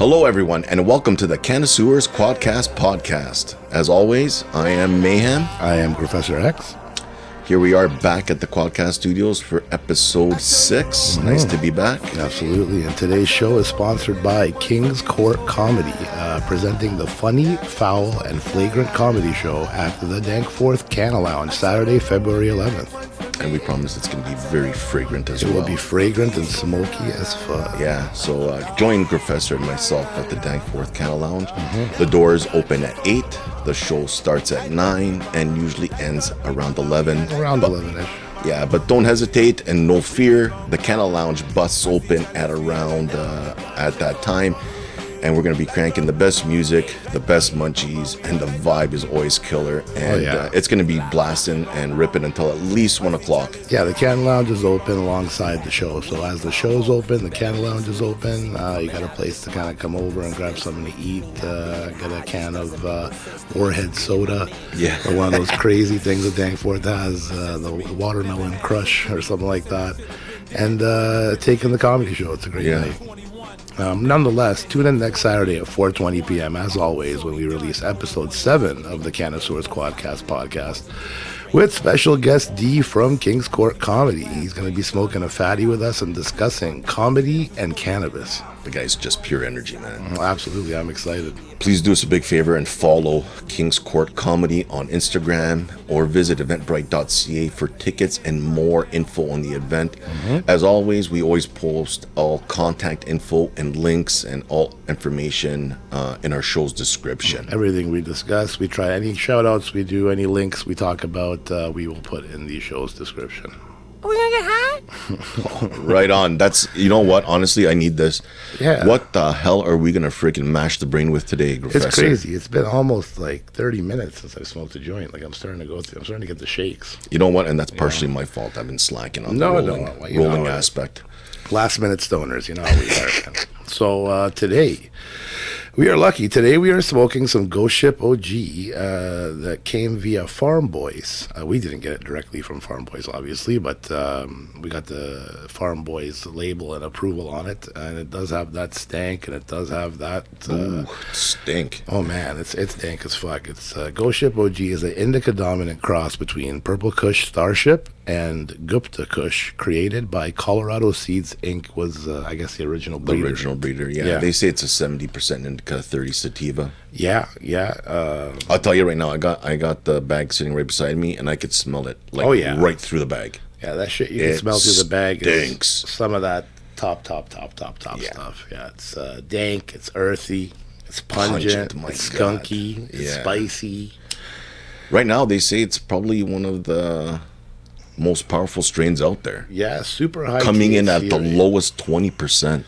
Hello, everyone, and welcome to the Cannaverse Quadcast podcast. As always, I am Mayem. I am GrofessorX. Here we are back at the Quadcast Studios for episode 6. Nice to be back. Absolutely. And today's show is sponsored by King's Court Comedy, presenting the funny, foul, and flagrant comedy show at the Dankforth Canna-Lounge, Saturday, February 11th. And we promise it's going to be very fragrant as well. It will be fragrant and smoky as fuck. Yeah, so join Grofessor and myself at the Dankforth Canna-Lounge. The doors open at 8. The show starts at 9 and usually ends around 11. Around 11-ish. Yeah, but don't hesitate and no fear. The Canna-Lounge busts open at around at that time. And we're going to be cranking the best music, the best munchies, and the vibe is always killer. And it's going to be blasting and ripping until at least 1 o'clock. Yeah, the Canna-Lounge is open alongside the show. So as the show's open, the Canna-Lounge is open. You got a place to kind of come over and grab something to eat. Get a can of Warhead soda. Yeah. Or one of those crazy things that Dankforth has, the watermelon crush or something like that. And take in the comedy show. It's a great night. Nonetheless, tune in next Saturday at 4:20 p.m. as always when we release episode 7 of the Cannaverse Quadcast podcast with special guest D from King's Court Comedy. He's going to be smoking a fatty with us and discussing comedy and cannabis. The guy's just pure energy, man. Absolutely, I'm excited. Please do us a big favor and follow King's Court Comedy on Instagram or visit eventbrite.ca for tickets and more info on the event. As always, we always post all contact info and links and all information in our show's description. Everything we discuss, we try any shout outs we do, any links we talk about, we will put in the show's description. Are we gonna get high? Right on. That's, you know what? Honestly, I need this. Yeah. What the hell are we going to freaking mash the brain with today, Professor? It's crazy. It's been almost like 30 minutes since I smoked a joint. Like I'm starting to get the shakes. You know what? And that's partially my fault. I've been slacking on the rolling aspect. Last minute stoners, you know how we are, man. So today, we are lucky. Today we are smoking some Ghost Ship OG that came via Farmboys. We didn't get it directly from Farmboys, obviously, but we got the Farmboys label and approval on it, and it does have that stank, and it does have that stink. Oh man, it's dank as fuck. It's Ghost Ship OG is an indica dominant cross between Purple Kush Starship and Gupta Kush, created by Colorado Seeds Inc. was I guess the original breeder. The original breeder, yeah. They say it's a 70% indica, 30 sativa. Yeah. I'll tell you right now, I got the bag sitting right beside me, and I could smell it right through the bag. Yeah, that shit you can smell through the bag. Stinks. Some of that top stuff. Yeah, it's dank, it's earthy, it's pungent, it's skunky, it's spicy. Right now, they say it's probably one of the most powerful strains out there. Yeah, super high. Coming in at the lowest 20%.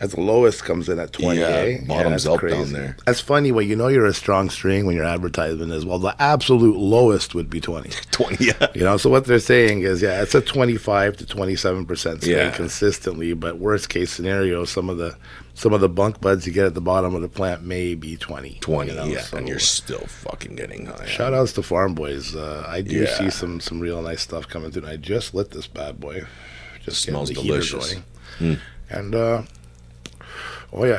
At the lowest comes in at 20, bottoms up crazy. Down there. That's funny when you know you're a strong strain when your advertisement is, well, the absolute lowest would be 20. 20, yeah. You know, so what they're saying is, it's a 25 to 27% strain consistently, but worst case scenario, some of the bunk buds you get at the bottom of the plant may be 20. 20, so, and you're still fucking getting high. Shout outs to Farmboys. I do see some real nice stuff coming through. And I just lit this bad boy. Just smells the delicious. And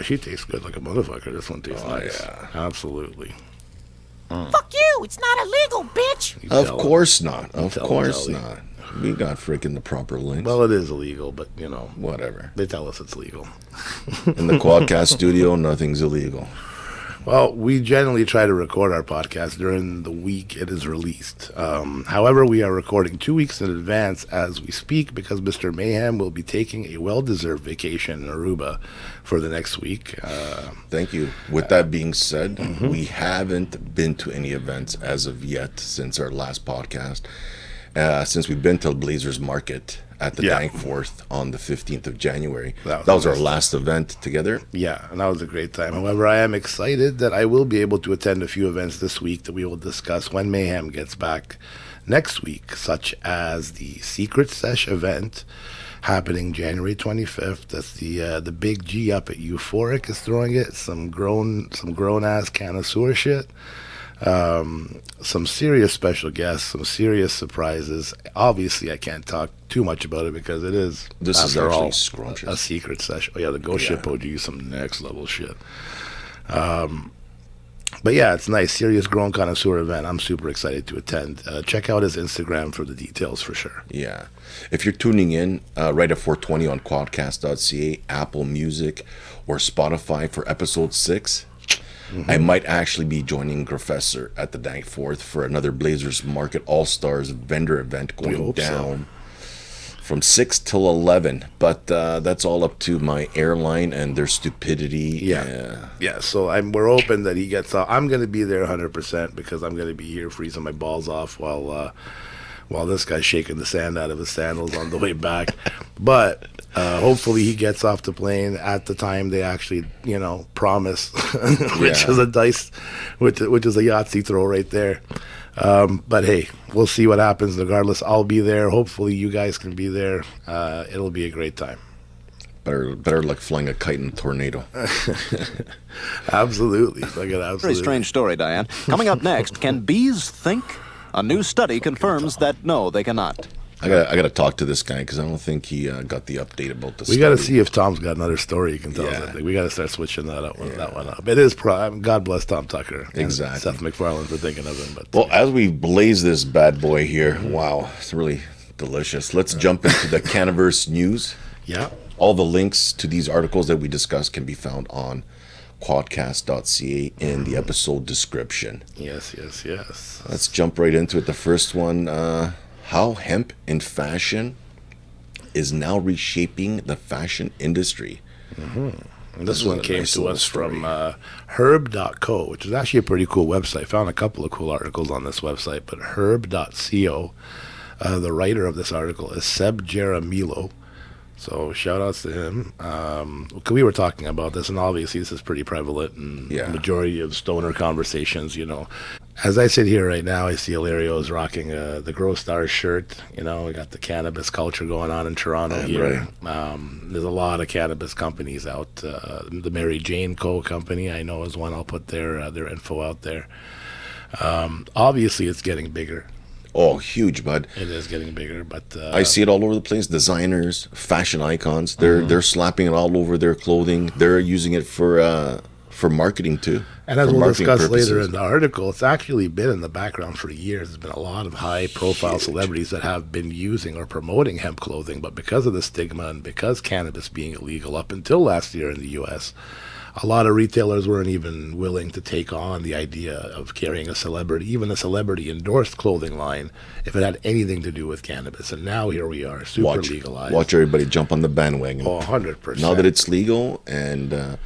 she tastes good like a motherfucker. This one tastes nice. Yeah. Absolutely. Fuck you! It's not illegal, bitch! Of course not. Of course not. We got freaking the proper links. Well, it is illegal, but you know, whatever. They tell us it's legal. In the Quadcast studio, nothing's illegal. Well, we generally try to record our podcast during the week it is released. However, we are recording 2 weeks in advance as we speak because Mr. Mayhem will be taking a well-deserved vacation in Aruba for the next week. Thank you. With that being said, we haven't been to any events as of yet since our last podcast. Since we've been to Blazers Market at the Dankforth on the 15th of January. That was our last event together. Yeah, and that was a great time. However, I am excited that I will be able to attend a few events this week that we will discuss when Mayhem gets back next week, such as the Secret Sesh event happening January 25th. That's the big G up at Euphoric is throwing it. Some grown ass connoisseur shit. Some serious special guests, some serious surprises. Obviously, I can't talk too much about it because it is, This is after actually all, scrumptious. a secret session. Oh, yeah, the Ghost Ship OG is some next level shit. But yeah, it's nice. Serious grown connoisseur event. I'm super excited to attend. Check out his Instagram for the details for sure. Yeah. If you're tuning in right at 4:20 on quadcast.ca, Apple Music, or Spotify for episode 6, I might actually be joining Grofessor at the Dankforth for another Blazers Market All-Stars vendor event going down from 6 till 11. But that's all up to my airline and their stupidity. Yeah. So we're hoping that he gets off. I'm going to be there 100% because I'm going to be here freezing my balls off while this guy's shaking the sand out of his sandals on the way back. But hopefully he gets off the plane at the time they actually, promise, which is a Yahtzee throw right there. But hey, we'll see what happens. Regardless, I'll be there. Hopefully you guys can be there. It'll be a great time. Better like flying a kite in a tornado. Absolutely. Very strange story, Diane. Coming up next, can bees think? A new study confirms that no, they cannot. I gotta talk to this guy because I don't think he got the update about this. We got to see if Tom's got another story he can tell us. I think we got to start switching that one up. It is God bless Tom Tucker. Exactly. And Seth MacFarlane for thinking of him. But well, as we blaze this bad boy here, wow, it's really delicious. Let's jump into the Cannaverse news. Yeah. All the links to these articles that we discussed can be found on quadcast.ca in the episode description. Yes. Let's jump right into it. The first one, how hemp in fashion is now reshaping the fashion industry. And this one came to us from herb.co, which is actually a pretty cool website. Found a couple of cool articles on this website, but herb.co, the writer of this article is Seb Jaramillo. So shout outs to him. We were talking about this, and obviously this is pretty prevalent in the majority of stoner conversations, As I sit here right now, I see Ilario is rocking the Grow Stars shirt. We got the cannabis culture going on in Toronto here. Right. There's a lot of cannabis companies out. The Mary Jane Co. company, I know, is one. I'll put their info out there. Obviously, it's getting bigger. Oh, huge, bud. It is getting bigger, but I see it all over the place. Designers, fashion icons, they're slapping it all over their clothing. They're using it for marketing too. And as we'll discuss later in the article, it's actually been in the background for years. There's been a lot of high-profile celebrities that have been using or promoting hemp clothing, but because of the stigma and because cannabis being illegal up until last year in the U.S., a lot of retailers weren't even willing to take on the idea of carrying a celebrity, even a celebrity-endorsed clothing line, if it had anything to do with cannabis. And now here we are, super legalized. Watch everybody jump on the bandwagon. Oh, 100%. Now that it's legal, and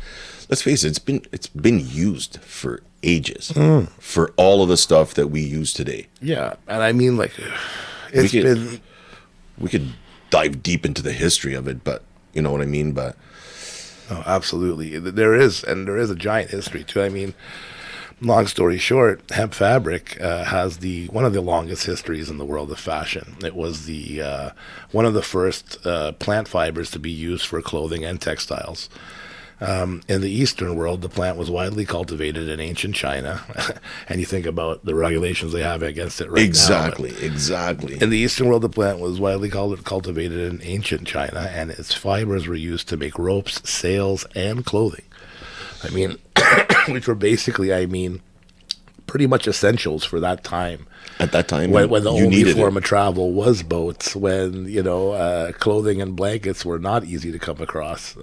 let's face it, it's been used for ages for all of the stuff that we use today. Yeah, and I mean, we could dive deep into the history of it, but you know what I mean. But oh, absolutely. There is a giant history too. I mean, long story short, hemp fabric has one of the longest histories in the world of fashion. It was the one of the first plant fibers to be used for clothing and textiles. In the Eastern world, the plant was widely cultivated in ancient China, and you think about the regulations they have against it right now. Exactly. In the Eastern world, the plant was widely cultivated in ancient China, and its fibers were used to make ropes, sails, and clothing. I mean, which were basically, pretty much essentials for that time. At that time, when the only form of travel was boats, when clothing and blankets were not easy to come across.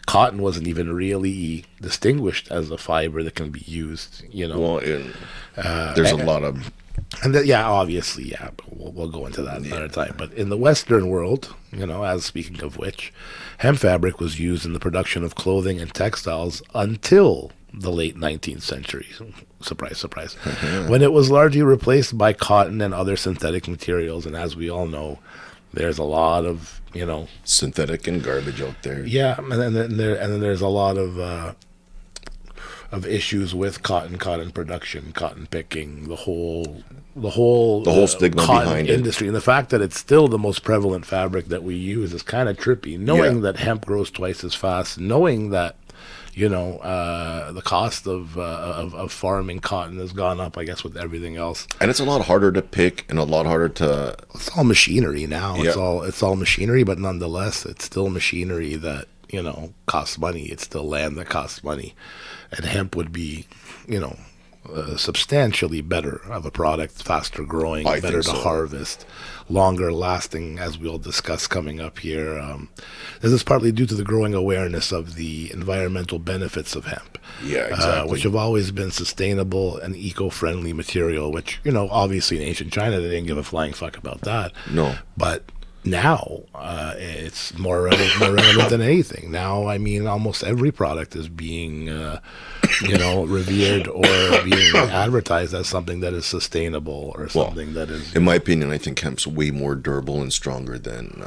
Cotton wasn't even really distinguished as a fiber that can be used. Well, there's a lot of, and obviously, but we'll go into that another time. But in the Western world, as speaking of which, hemp fabric was used in the production of clothing and textiles until the late 19th century. Surprise, surprise. When it was largely replaced by cotton and other synthetic materials. And as we all know, there's a lot of, synthetic and garbage out there. Yeah, and then there's a lot of issues with cotton production, cotton picking, the whole stigma cotton behind industry, and the fact that it's still the most prevalent fabric that we use is kind of trippy. Knowing that hemp grows twice as fast, knowing that The cost of farming cotton has gone up, I guess, with everything else. And it's a lot harder to pick and a lot harder to... It's all machinery now. Yeah. It's all machinery, but nonetheless, it's still machinery that, costs money. It's still land that costs money. And hemp would be, substantially better of a product, faster growing, better to harvest, longer lasting, as we'll discuss coming up here. This is partly due to the growing awareness of the environmental benefits of hemp. Yeah, exactly. Which have always been sustainable and eco-friendly material, which, obviously in ancient China, they didn't give a flying fuck about that. No. But now it's more relevant than anything. Now, I mean, almost every product is being, revered or being advertised as something that is sustainable or something that is... In my opinion, I think hemp's way more durable and stronger than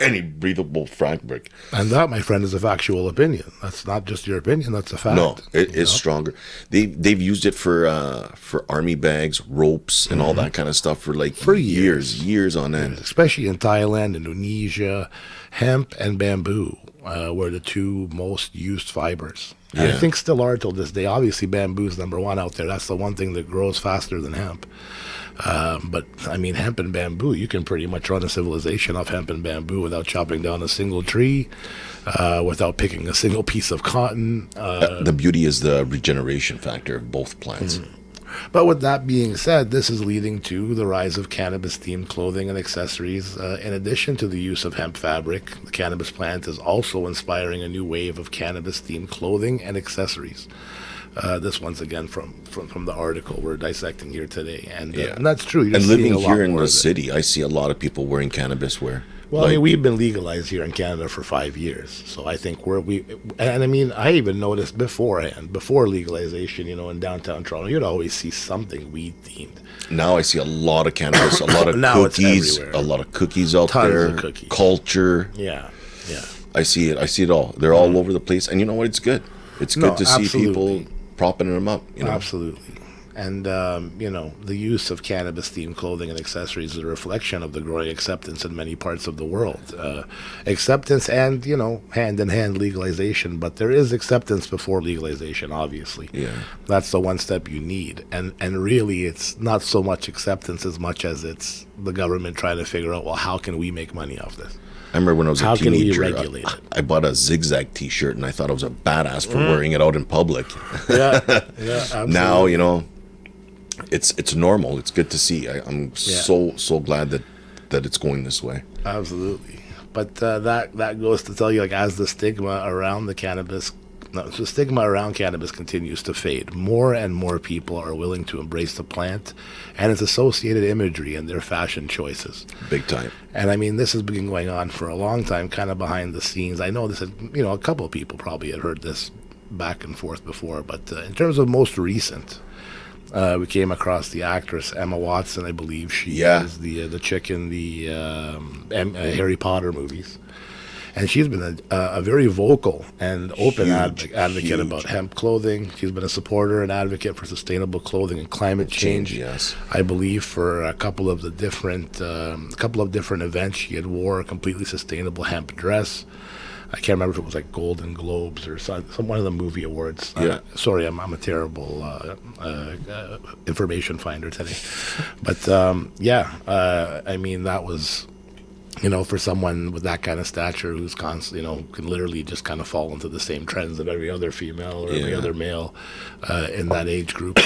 any breathable fabric. And that, my friend, is a factual opinion. That's not just your opinion, that's a fact. No, it is stronger. They've used it for army bags, ropes, and all that kind of stuff for years on end. Especially in Thailand, Indonesia, hemp and bamboo were the two most used fibers. And I think still are till this day. Obviously, bamboo's number one out there. That's the one thing that grows faster than hemp. But, I mean, hemp and bamboo, you can pretty much run a civilization off hemp and bamboo without chopping down a single tree, without picking a single piece of cotton. The beauty is the regeneration factor of both plants. But with that being said, this is leading to the rise of cannabis-themed clothing and accessories. In addition to the use of hemp fabric, the cannabis plant is also inspiring a new wave of cannabis-themed clothing and accessories. This once again from the article we're dissecting here today, and that's true. You're and seeing living a lot here in more the of it. city, I see a lot of people wearing cannabis wear. Well, I mean, we've been legalized here in Canada for 5 years, so I think I even noticed before legalization, in downtown Toronto, you'd always see something weed themed. Now I see a lot of cannabis, a lot of cookies, a lot of cookies out Tons there, of cookies. Culture. Yeah. I see it all. They're all over the place, and you know what? It's good. It's good to see people propping them up. Absolutely. And, the use of cannabis-themed clothing and accessories is a reflection of the growing acceptance in many parts of the world. Acceptance and, hand-in-hand legalization, but there is acceptance before legalization, obviously. Yeah. That's the one step you need. And really, it's not so much acceptance as much as it's the government trying to figure out, well, how can we make money off this? I remember when I was a teenager, how can we regulate it? I bought a zigzag T-shirt, and I thought I was a badass for wearing it out in public. Yeah, absolutely. Now, it's normal. It's good to see. I'm so glad that it's going this way. Absolutely. But that goes to tell you, as the stigma around cannabis continues to fade, more and more people are willing to embrace the plant and its associated imagery in their fashion choices. Big time. And I mean, this has been going on for a long time, kind of behind the scenes. I know this, a couple of people probably had heard this back and forth before, but in terms of most recent, we came across the actress Emma Watson. I believe she is the chick in the Harry Potter movies. And she's been a very vocal and open advocate about hemp clothing. She's been a supporter and advocate for sustainable clothing and climate change. Yes, I believe for a couple of different events, she had wore a completely sustainable hemp dress. I can't remember if it was Golden Globes or some one of the movie awards. Sorry, I'm a terrible information finder today. But I mean, that was, for someone with that kind of stature who's constantly, can literally just kind of fall into the same trends of every other female or every other male in that age group.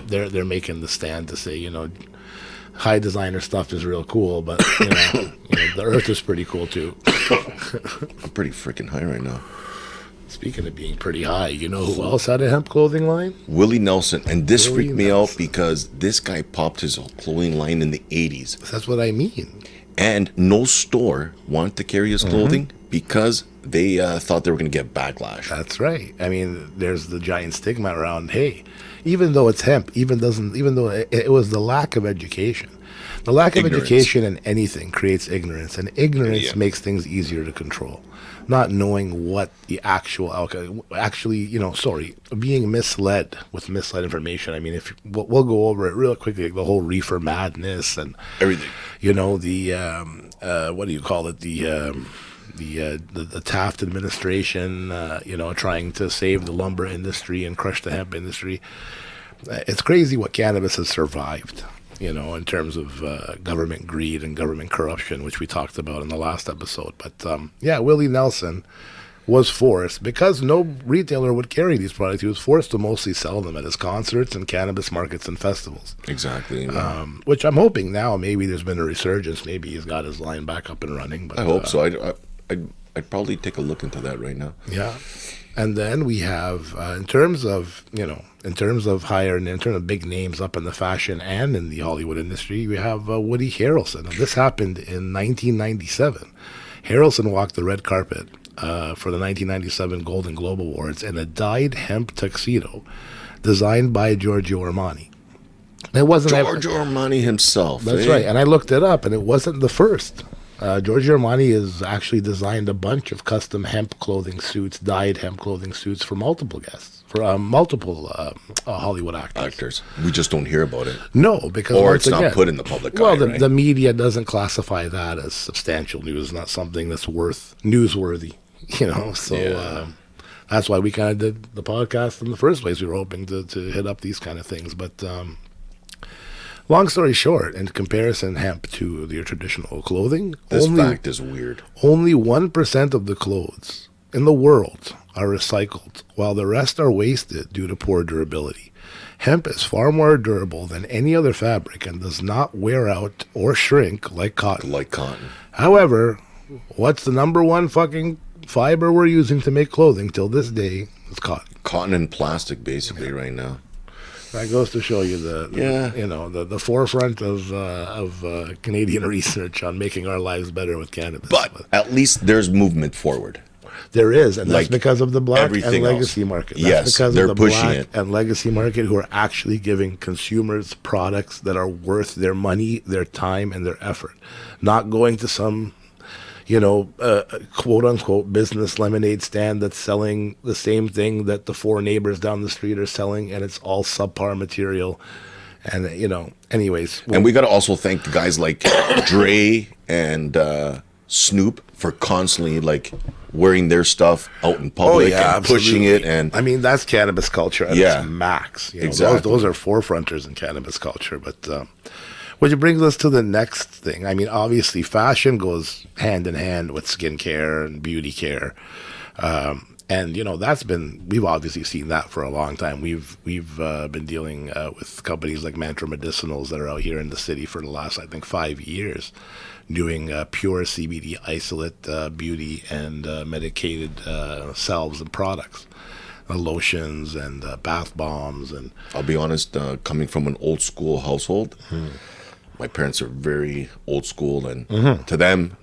They're making the stand to say, high designer stuff is real cool, but the earth is pretty cool too. I'm pretty freaking high right now. Speaking of being pretty high, you know who else had a hemp clothing line? Willie Nelson. And this freaked me out because this guy popped his clothing line in the 80s. That's what I mean. And no store wanted to carry his clothing because they thought they were going to get backlash. That's right. I mean, there's the giant stigma around, hey, even though it's hemp, even though it was the lack of education. The lack of education in anything creates ignorance, and ignorance makes things easier to control. Not knowing what the being misled with misled information. I mean, we'll go over it real quickly, the whole reefer madness and everything. The what do you call it? The the Taft administration, trying to save the lumber industry and crush the hemp industry. It's crazy what cannabis has survived, in terms of government greed and government corruption, which we talked about in the last episode. But Willie Nelson was forced, because no retailer would carry these products, he was forced to mostly sell them at his concerts and cannabis markets and festivals. Exactly. Which I'm hoping now maybe there's been a resurgence. Maybe he's got his line back up and running. But I hope so. I'd probably take a look into that right now. Yeah. And then we have, in terms of big names up in the fashion and in the Hollywood industry, we have Woody Harrelson. And this happened in 1997. Harrelson walked the red carpet for the 1997 Golden Globe Awards in a dyed hemp tuxedo designed by Giorgio Armani. It wasn't Giorgio Armani himself. That's right. And I looked it up, and it wasn't the first. Giorgio Armani has actually designed a bunch of custom hemp clothing suits, dyed hemp clothing suits for multiple guests, for multiple Hollywood actors. We just don't hear about it. No, because or it's not put in the public eye. Well, right? the media doesn't classify that as substantial news, not something that's newsworthy. So that's why we kind of did the podcast in the first place. We were hoping to hit up these kind of things. But long story short, in comparison hemp to your traditional clothing, this fact is weird. Only 1% of the clothes in the world are recycled, while the rest are wasted due to poor durability. Hemp is far more durable than any other fabric and does not wear out or shrink like cotton. However, what's the number one fucking fiber we're using to make clothing till this day? It's cotton. Cotton and plastic, basically, right now. That goes to show you the forefront of Canadian research on making our lives better with cannabis. But at least there's movement forward. There is, and that's because of the black and legacy market. That's because they're of the pushing black it. And legacy market who are actually giving consumers products that are worth their money, their time, and their effort. Not going to some quote unquote business lemonade stand that's selling the same thing that the four neighbors down the street are selling, and it's all subpar material. And anyways. And we got to also thank guys like Dre and Snoop for constantly wearing their stuff out in public and pushing it. And I mean, that's cannabis culture at its max. Exactly. Those are forefronters in cannabis culture. But which brings us to the next thing. I mean, obviously, fashion goes hand in hand with skincare and beauty care. And we've obviously seen that for a long time. We've been dealing with companies like Mantra Medicinals that are out here in the city for the last, I think, 5 years, doing pure CBD isolate beauty and medicated salves and products, lotions and bath bombs. And I'll be honest, coming from an old school household, my parents are very old school, and to them,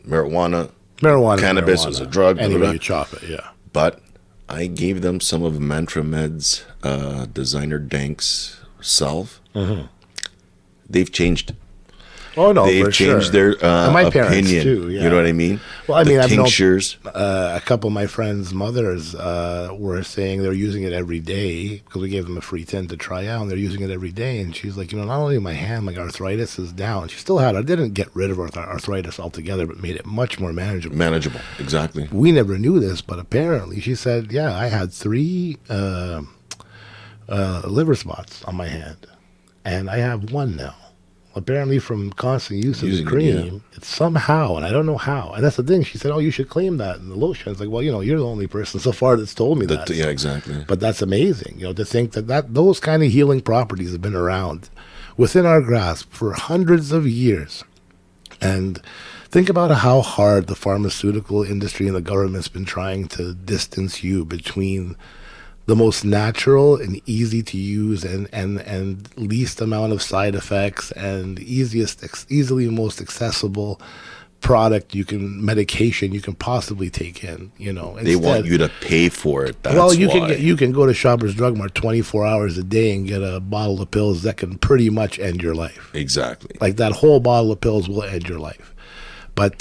cannabis is a drug. Any way you chop it, yeah. But I gave them some of Mantra Med's designer Dank's salve. They've changed. Oh no, they've for changed sure. their my opinion. parents too. Yeah. You know what I mean? Well, I mean, I've tinctures. A couple of my friends' mothers were saying they're using it every day because we gave them a free tin to try out, and they're using it every day. And she's like, not only my hand, my arthritis is down. She still had. I didn't get rid of arthritis altogether, but made it much more manageable. Manageable, exactly. We never knew this, but apparently, she said, yeah, I had 3 liver spots on my hand, and I have 1 now. Apparently, from constant use of the cream, it's somehow, and I don't know how. And that's the thing. She said, "Oh, you should claim that in the lotion." It's like, well, you're the only person so far that's told me that. Yeah, exactly. But that's amazing, to think that those kind of healing properties have been around within our grasp for hundreds of years. And think about how hard the pharmaceutical industry and the government's been trying to distance you between the most natural and easy to use and least amount of side effects and easily most accessible medication you can possibly take in. They want you to pay for it. That's you can go to Shoppers Drug Mart 24 hours a day and get a bottle of pills that can pretty much end your life. Exactly. Like that whole bottle of pills will end your life. But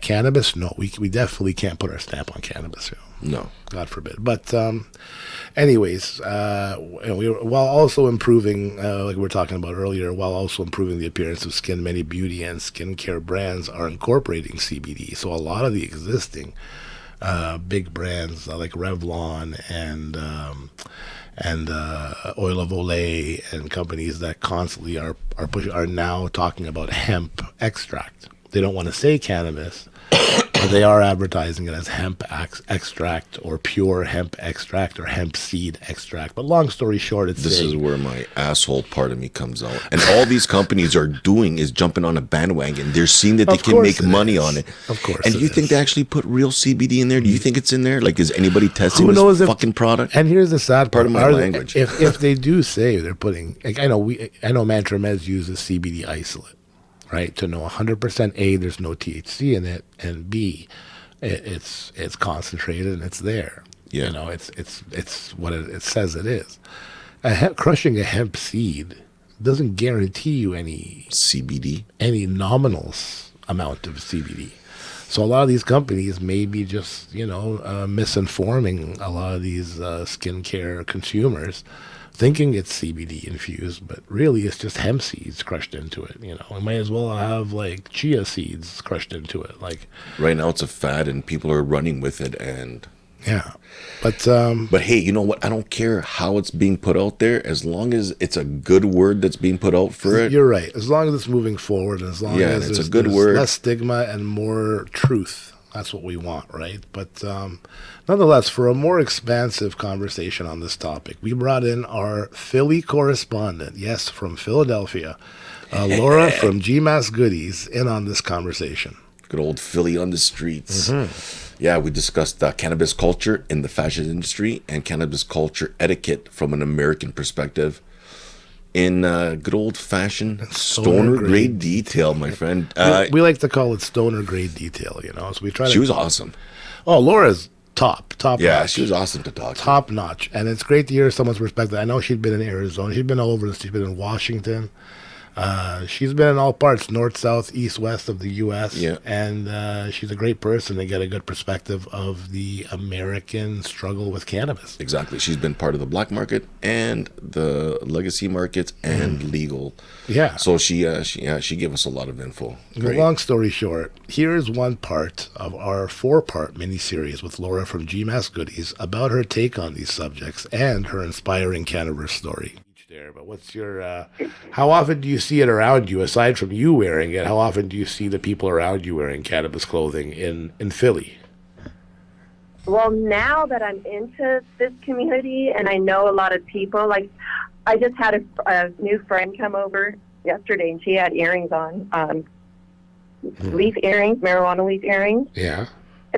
cannabis, no, we definitely can't put our stamp on cannabis. No, God forbid. But Anyways, while also improving, like we were talking about earlier, while also improving the appearance of skin, many beauty and skincare brands are incorporating CBD. So a lot of the existing big brands like Revlon and Oil of Olay and companies that constantly are now talking about hemp extract. They don't want to say cannabis, but they are advertising it as hemp extract or pure hemp extract or hemp seed extract. But long story short, this is where my asshole part of me comes out. And all these companies are doing is jumping on a bandwagon. They're seeing that they can make money on it. Of course. And do you think they actually put real CBD in there? Do you think it's in there? Like, is anybody testing this fucking product? And here's the sad part. Pardon my language. If they do say they're putting, like I know Mantra Meds uses CBD isolate. Right, to know 100% A, there's no THC in it, and B, it's concentrated and it's there. Yeah, you know, it's what it says it is. Crushing a hemp seed doesn't guarantee you any CBD, any nominal amount of CBD. So a lot of these companies may be just misinforming a lot of these skincare consumers, thinking it's CBD infused, but really it's just hemp seeds crushed into it. We might as well have like chia seeds crushed into it. Like right now it's a fad and people are running with it. And yeah, but hey, you know what? I don't care how it's being put out there, as long as it's a good word that's being put out for it. You're right. As long as it's moving forward, and as long as it's a good word, less stigma and more truth. That's what we want, right? But nonetheless, for a more expansive conversation on this topic, we brought in our Philly correspondent, yes, from Philadelphia, Laura from GMAS Goodies, in on this conversation. Good old Philly on the streets. Mm-hmm. Yeah, we discussed cannabis culture in the fashion industry and cannabis culture etiquette from an American perspective. In good old-fashioned stoner grade detail, my friend. We like to call it stoner grade detail, So we try. She was awesome. Oh, Laura's top. Yeah, notch. she was awesome to talk to. Top notch, and it's great to hear someone's perspective. I know she'd been in Arizona, she'd been all over. She's been in Washington. She's been in all parts, north, south, east, west of the U.S. Yeah. And she's a great person to get a good perspective of the American struggle with cannabis. Exactly. She's been part of the black market and the legacy markets and legal. Yeah. So she gave us a lot of info. Great. Long story short, here is one part of our 4-part miniseries with Laura from GMAS Goodies about her take on these subjects and her inspiring Cannaverse story. But what's your how often do you see it around you, aside from you wearing it? How often do you see the people around you wearing cannabis clothing in Philly? Well, now that I'm into this community and I know a lot of people, like I just had a new friend come over yesterday and she had earrings on, leaf earrings, marijuana leaf earrings. Yeah.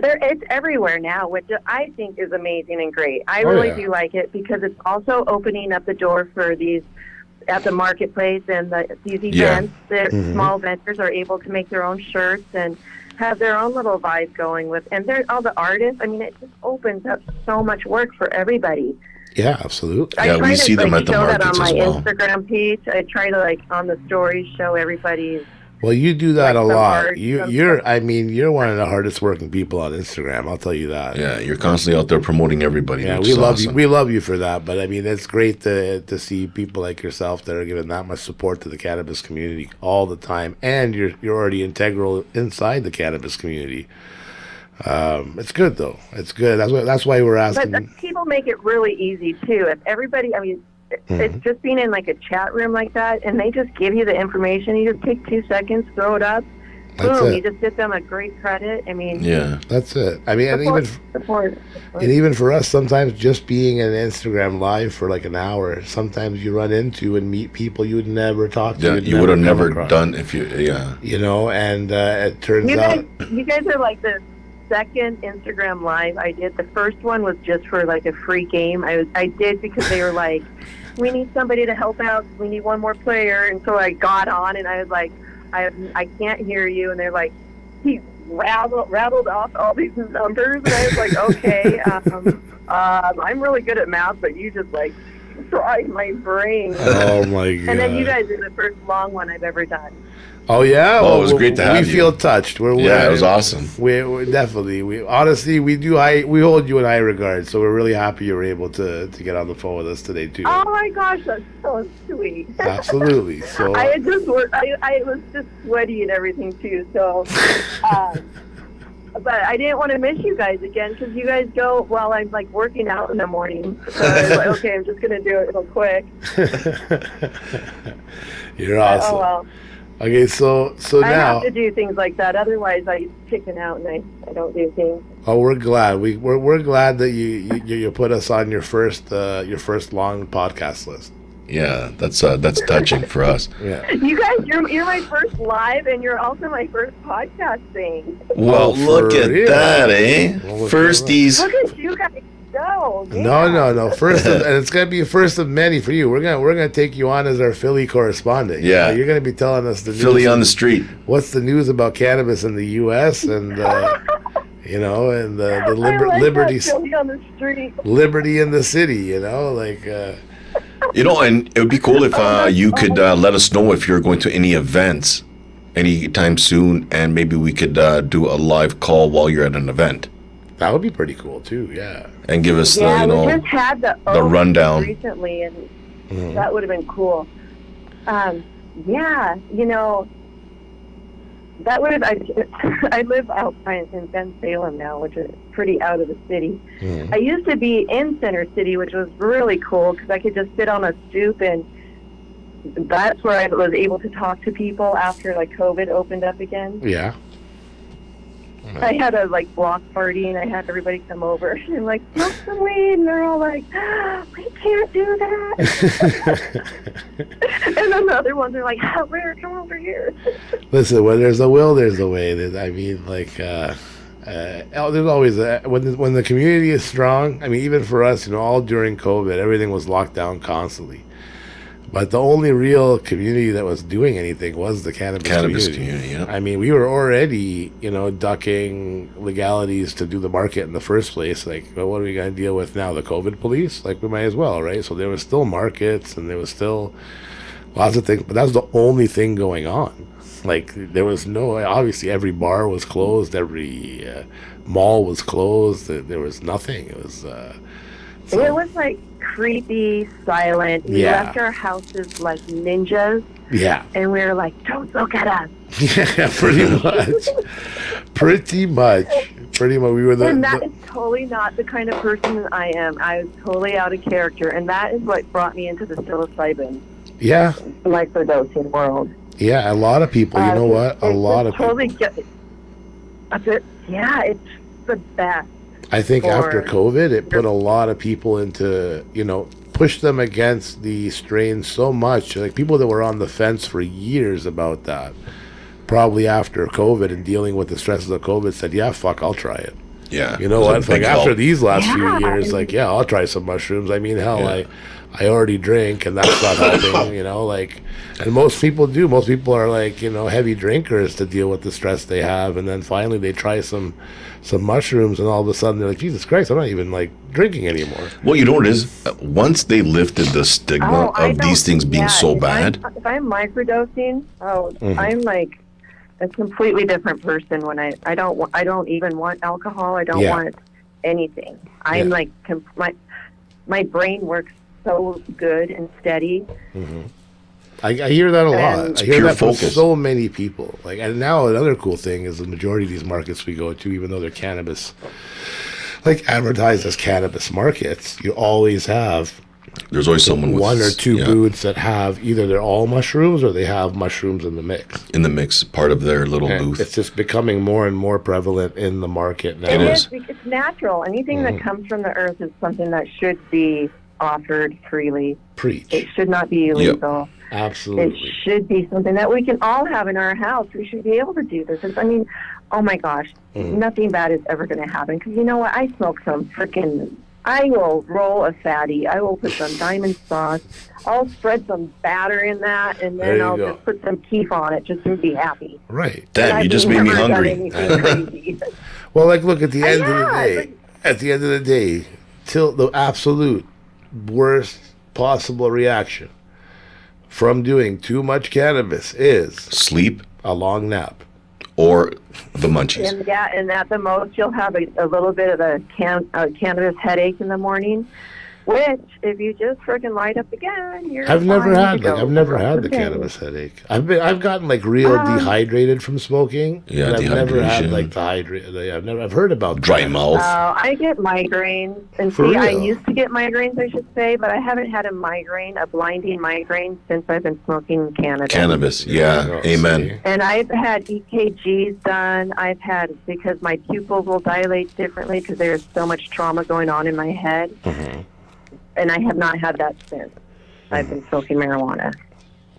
It's everywhere now, which I think is amazing and great. I really do like it because it's also opening up the door for these at the marketplace and these events that small vendors are able to make their own shirts and have their own little vibe going with. And all the artists, I mean, it just opens up so much work for everybody. Yeah, absolutely. Yeah, we see them at the markets as well. I show that on my Instagram page. I try to, on the stories, show everybody's. Well, you do that a lot. You're one of the hardest working people on Instagram. I'll tell you that. Yeah, you're constantly out there promoting everybody. Yeah, we love you. We love you for that. But I mean, it's great to see people like yourself that are giving that much support to the cannabis community all the time, and you're already integral inside the cannabis community. It's good though. It's good. That's why we're asking. But people make it really easy too. If everybody, I mean. It's just being in like a chat room like that, and they just give you the information. You just take 2 seconds, throw it up, boom. You just get them a great credit. I mean, yeah, that's it. I mean, and even for us, sometimes just being an Instagram live for like an hour, sometimes you run into and meet people you would never talk to. Yeah, you would have never done if you. Yeah, and it turns out you guys are like the second Instagram live I did. The first one was just for like a free game. I did because they were like, we need somebody to help out. We need one more player. And so I got on and I was like, I can't hear you. And they're like, he rattled off all these numbers. And I was like, okay, I'm really good at math, but you just like fried my brain. Oh my God. And then you guys are the first long one I've ever done. Oh yeah. Oh, it was great to have you. We feel touched. Yeah, it was awesome. We're definitely. We honestly we hold you in high regard. So we're really happy you were able to get on the phone with us today too. Oh my gosh, that's so sweet. Absolutely. So I had just worked. I was just sweaty and everything too. So, but I didn't want to miss you guys again because you guys go while I'm like working out in the morning. So I was like, okay, I'm just gonna do it real quick. You're awesome. Oh well. Okay, so I now have to do things like that. Otherwise, I chicken out and I don't do things. oh, we're glad. We're glad that you put us on your first long podcast list. Yeah, that's touching for us. Yeah. You guys, you're my first live, and you're also my first podcast thing. Well, look at that, eh? Well, Firsties. Look at you guys go. Yeah. No. First, and it's gonna be a first of many for you. We're gonna take you on as our Philly correspondent. Yeah. You're gonna be telling us the Philly news on the street. What's the news about cannabis in the U.S. and and the I like liberties, that, Philly on the street. liberty in the city. And it would be cool if you could let us know if you're going to any events anytime soon, and maybe we could do a live call while you're at an event. That would be pretty cool too. Yeah. And give us Yeah, the, we just had the rundown recently, and that would have been cool. Yeah, that would have. I live out in Ben Salem now, which is pretty out of the city. I used to be in Center City, which was really cool because I could just sit on a stoop, and that's where I was able to talk to people after like COVID opened up again. Yeah. I had a block party, and I had everybody come over and smoke some weed, and they're all like, "We can't do that." And then the other ones are like, "Where? Come over here." Listen, when there's a will, there's a way. There's always when the community is strong. I mean, even for us, all during COVID, everything was locked down constantly. But the only real community that was doing anything was the cannabis community. Yeah. I mean, we were already, ducking legalities to do the market in the first place. What are we going to deal with now? The COVID police? We might as well, right? So there was still markets, and there was still lots of things. But that was the only thing going on. There was obviously every bar was closed. Every mall was closed. There was nothing. It was... It was creepy, silent. We left our houses like ninjas. Yeah. And we were like, "Don't look at us." Yeah, pretty much. Pretty much. We were And that is totally not the kind of person that I am. I was totally out of character, and that is what brought me into the psilocybin. Yeah. Microdosing world. Yeah, a lot of people. You know what? A lot of people. Yeah, it's the best. I think after COVID, it put a lot of people into, pushed them against the strain so much. People that were on the fence for years about that, probably after COVID and dealing with the stresses of COVID, said, "Yeah, fuck, I'll try it." Yeah. You know what? After these last few years, I'll try some mushrooms. I mean, hell, I already drink, and that's not helping, and most people do. Most people are heavy drinkers to deal with the stress they have, and then finally they try some mushrooms, and all of a sudden they're like, "Jesus Christ, I'm not even drinking anymore." Well, you know what it is? Once they lifted the stigma of these things being so bad. If I'm microdosing, I'm a completely different person when I don't even want alcohol. I don't want anything. I'm my brain works so good and steady. Mm-hmm. I hear that a lot. I hear that from so many people. And now another cool thing is the majority of these markets we go to, even though they're cannabis, advertised as cannabis markets, you always have. There's always someone with one or two booths that have either they're all mushrooms or they have mushrooms in the mix. In the mix, part of their little booth. It's just becoming more and more prevalent in the market now. It is. It's natural. Anything that comes from the earth is something that should be offered freely. Preach. It should not be illegal. Yep. Absolutely. It should be something that we can all have in our house. We should be able to do this. Oh my gosh, nothing bad is ever going to happen. Because you know what? I smoke some freaking... I will roll a fatty. I will put some diamond sauce. I'll spread some batter in that, and then I'll just put some keef on it just to be happy. Right. Damn, you just made me hungry. Well, look, at the end of the day, till the absolute worst possible reaction from doing too much cannabis is sleep, A long nap. Or the munchies. And at the most, you'll have a little bit of a cannabis headache in the morning. Which, if you just freaking light up again, you're. I've never had the the cannabis headache. I've gotten like real dehydrated from smoking. Yeah, I've never had dehydration. like I've heard about Dry that. mouth. I get migraines, and For I real? used to get migraines, I should say, but I haven't had a blinding migraine, since I've been smoking Cannabis. Yeah. Oh, Amen. see? And I've had EKGs done. I've had, because my pupils will dilate differently because there's so much trauma going on in my head. Mm-hmm. And I have not had that since I've been smoking marijuana.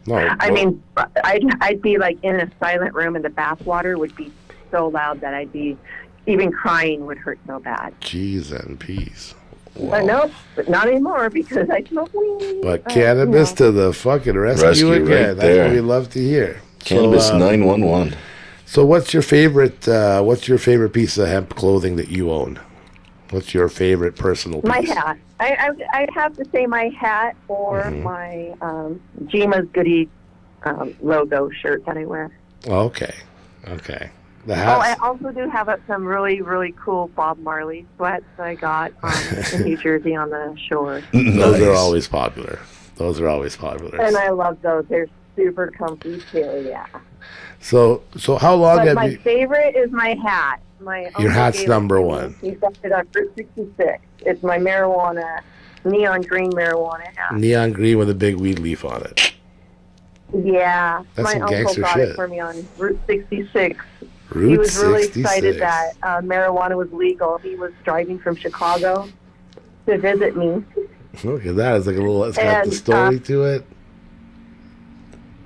No, I mean, I'd be like in a silent room, and the bath water would be so loud that I'd be, even crying would hurt so bad. Jeez and peas. But nope, but not anymore, because I smoke weed. But cannabis to the fucking rescue again. right That's there. what we love to hear. Cannabis So, 911. So what's your favorite piece of hemp clothing that you own? What's your favorite personal piece? My hat. I'd have to say my hat or my GMAS Goody logo shirt that I wear. Okay. The Oh, hat. I also do have some really, really cool Bob Marley sweats that I got in New Jersey on the shore. Those are Nice. always popular. And I love those. They're super comfy too, yeah. So how long But have my you? favorite is my hat. My Your uncle hat's gave it number to me. one. He got it on Route 66. It's my marijuana, neon green marijuana hat. Neon green with a big weed leaf on it. Yeah, That's my some uncle gangster got shit. it for me on Route 66. Route He was really 66. excited that marijuana was legal. He was driving from Chicago to visit me. Look at that. It's like a little. It's got the And, story to it.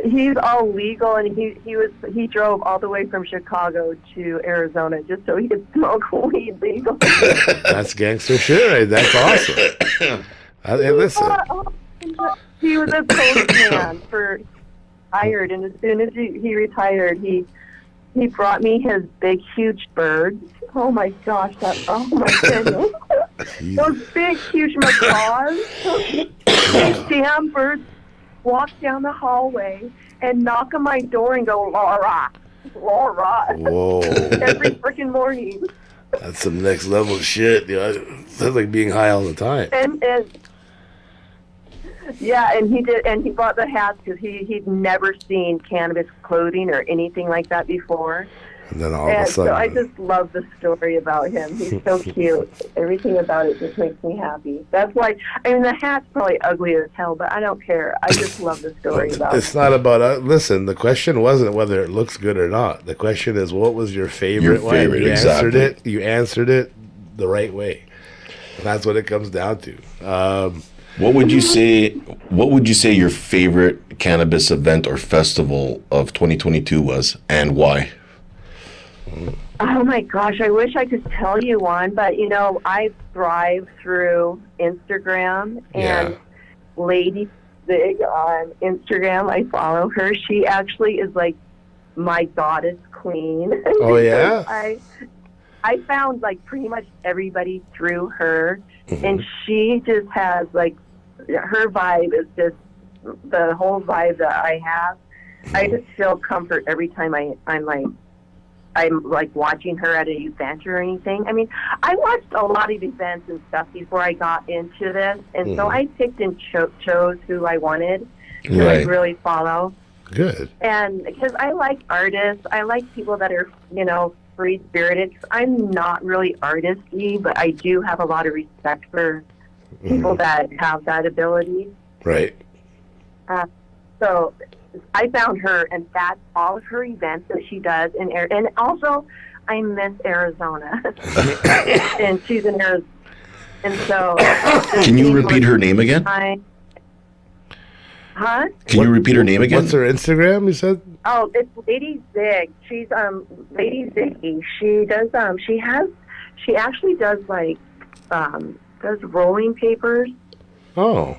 He's all legal, and he drove all the way from Chicago to Arizona just so he could smoke weed legal. That's gangster shit. Right? That's awesome. Hey, listen. He was a postman for hired, and as soon as he retired, he brought me his big, huge birds. Oh my gosh! Oh my goodness! Those big, huge macaws. These damn birds walk down the hallway and knock on my door and go, Laura, Laura, Whoa. every freaking morning. That's some next level shit. That's like being high all the time. And yeah, and he bought the hats because he'd never seen cannabis clothing or anything like that before. And then all of a And sudden, so I just love the story about him. He's so cute. Everything about it just makes me happy. That's why, I mean, the hat's probably ugly as hell, but I don't care. I just love the story about it's it. not about. Listen, the question wasn't whether it looks good or not. The question is, what was your favorite one? favorite, You answered exactly. it. You answered it the right way. And that's what it comes down to. What would you say your favorite cannabis event or festival of 2022 was, and why? Oh my gosh, I wish I could tell you one, but I thrive through Instagram, and Yeah. Lady Big on Instagram, I follow her. She actually is like my goddess queen. Oh, yeah? I found like pretty much everybody through her, and she just has like, her vibe is just the whole vibe that I have. I just feel comfort every time I'm like watching her at an event or anything. I mean, I watched a lot of events and stuff before I got into this, and so I picked and chose who I wanted to Right. like, really follow. Good. And because I like artists, I like people that are, free spirited. I'm not really artisty, but I do have a lot of respect for people that have that ability. Right. So I found her, and that's all of her events that she does. And also, I miss Arizona. And she's in Arizona. And so. Can you repeat her name again? Huh? Can you repeat her name again? What's her Instagram? You said. Oh, it's Lady Zig. She's Lady Ziggy. She actually does like does rolling papers. Oh.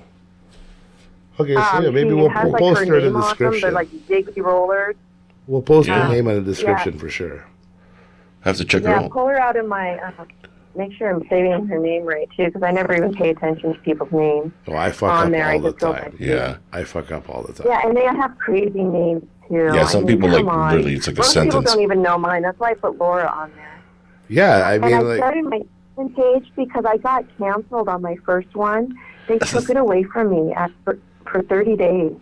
Okay, so yeah, maybe she we'll has, like, post her in the name on them. description. They're like Ziggy rollers. We'll post her Yeah. name in the description for sure. Have to check her Yeah, out. pull her out in my. Make sure I'm saving her name right too, because I never even pay attention to people's names Oh, I fuck on up there. I all the just go time. by. Yeah. I fuck up all the time. Yeah, and they have crazy names too. Yeah, some people, like, come on. literally, it's like a Most people sentence. don't even know mine. That's why I put Laura on there. Yeah, I And mean, I like, started my second page because I got canceled on my first one. They took it away from me for 30 days.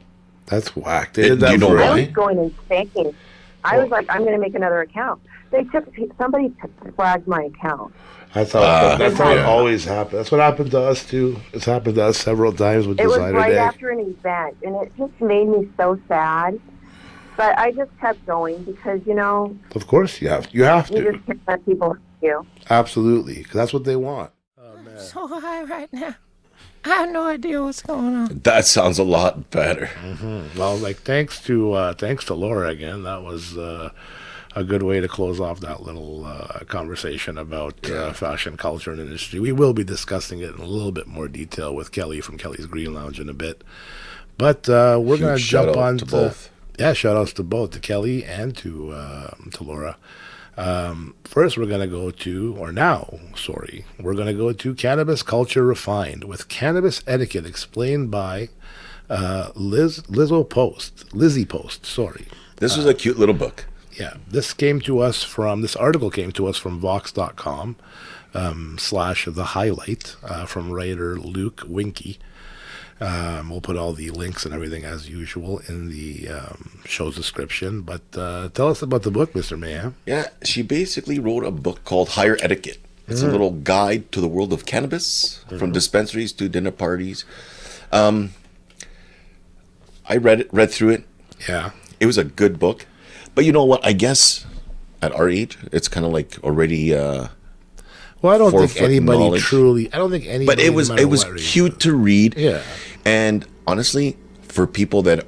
that's whack. They did that Do you know for why? I was going insane. I was like, I'm going to make another account. Somebody flagged my account. That's how it yeah. always happens. That's what happened to us too. It's happened to us several times with It was Designer right Day. after an event, and it just made me so sad. But I just kept going because, Of course, you have you to. just can't let people hurt you. Absolutely, because that's what they want. I'm so high right now. I have no idea what's going on. That sounds a lot better. Well, like thanks to Laura again. That was a good way to close off that little conversation about fashion culture and industry. We will be discussing it in a little bit more detail with Kelly from Kelly's Green Lounge in a bit. But we're going to jump on to both. Yeah, shout outs to both, to Kelly and to Laura. First, we're going to go to, we're going to go to Cannabis Culture Refined with Cannabis Etiquette explained by Lizzie Post. This was a cute little book. Yeah, this article came to us from Vox.com / The Highlight from writer Luke Winky. We'll put all the links and everything as usual in the show's description. But tell us about the book, Mr. Mayem. Yeah, she basically wrote a book called Higher Etiquette. It's a little guide to the world of cannabis, from dispensaries to dinner parties. I read through it. Yeah. It was a good book. But you know what? I guess at our age, it's kind of like already... Well, I don't think forefront anybody knowledge. But it was cute to read. Yeah. And honestly, for people that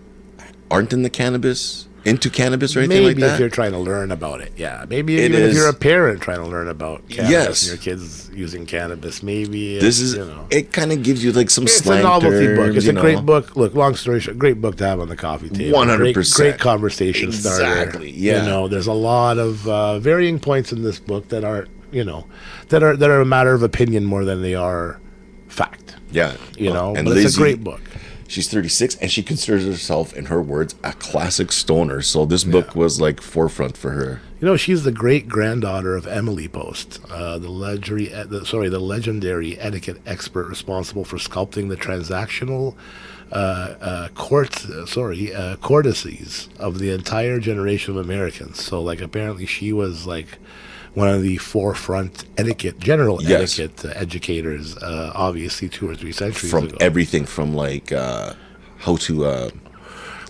aren't into cannabis or anything Maybe like that, if you're trying to learn about it, yeah. Maybe It even if is- you're a parent trying to learn about cannabis Yes. and your kids using cannabis, maybe this is it. Kind of gives you like some It's slang a novelty terms, book. It's you a great know. book. Look, long story short, great book to have on the coffee table. 100%. Great conversation starter. Exactly, yeah. There's a lot of varying points in this book that are, that are a matter of opinion more than they are fact. Yeah, And but it's a great book. She's 36, and she considers herself, in her words, a classic stoner. So this book was like forefront for her. She's the great granddaughter of Emily Post, the legendary etiquette expert responsible for sculpting the transactional courtesies of the entire generation of Americans. So, like, apparently she was like one of the forefront etiquette educators, obviously 2 or 3 centuries From ago. everything from like how to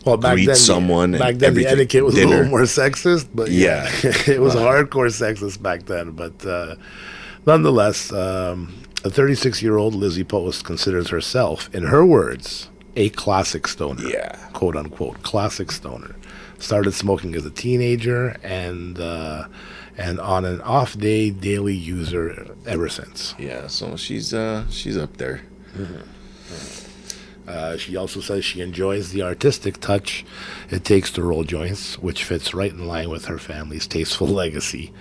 Well, back greet then, someone and back then the everything. etiquette was a Dinner. little more sexist, but Yeah. it was hardcore sexist back then. But nonetheless, a 36-year-old Lizzie Post considers herself, in her words, a classic stoner. Yeah. Quote unquote, classic stoner. Started smoking as a teenager and on an off day daily user ever since. Yeah, so she's up there. She also says she enjoys the artistic touch it takes to roll joints, which fits right in line with her family's tasteful legacy.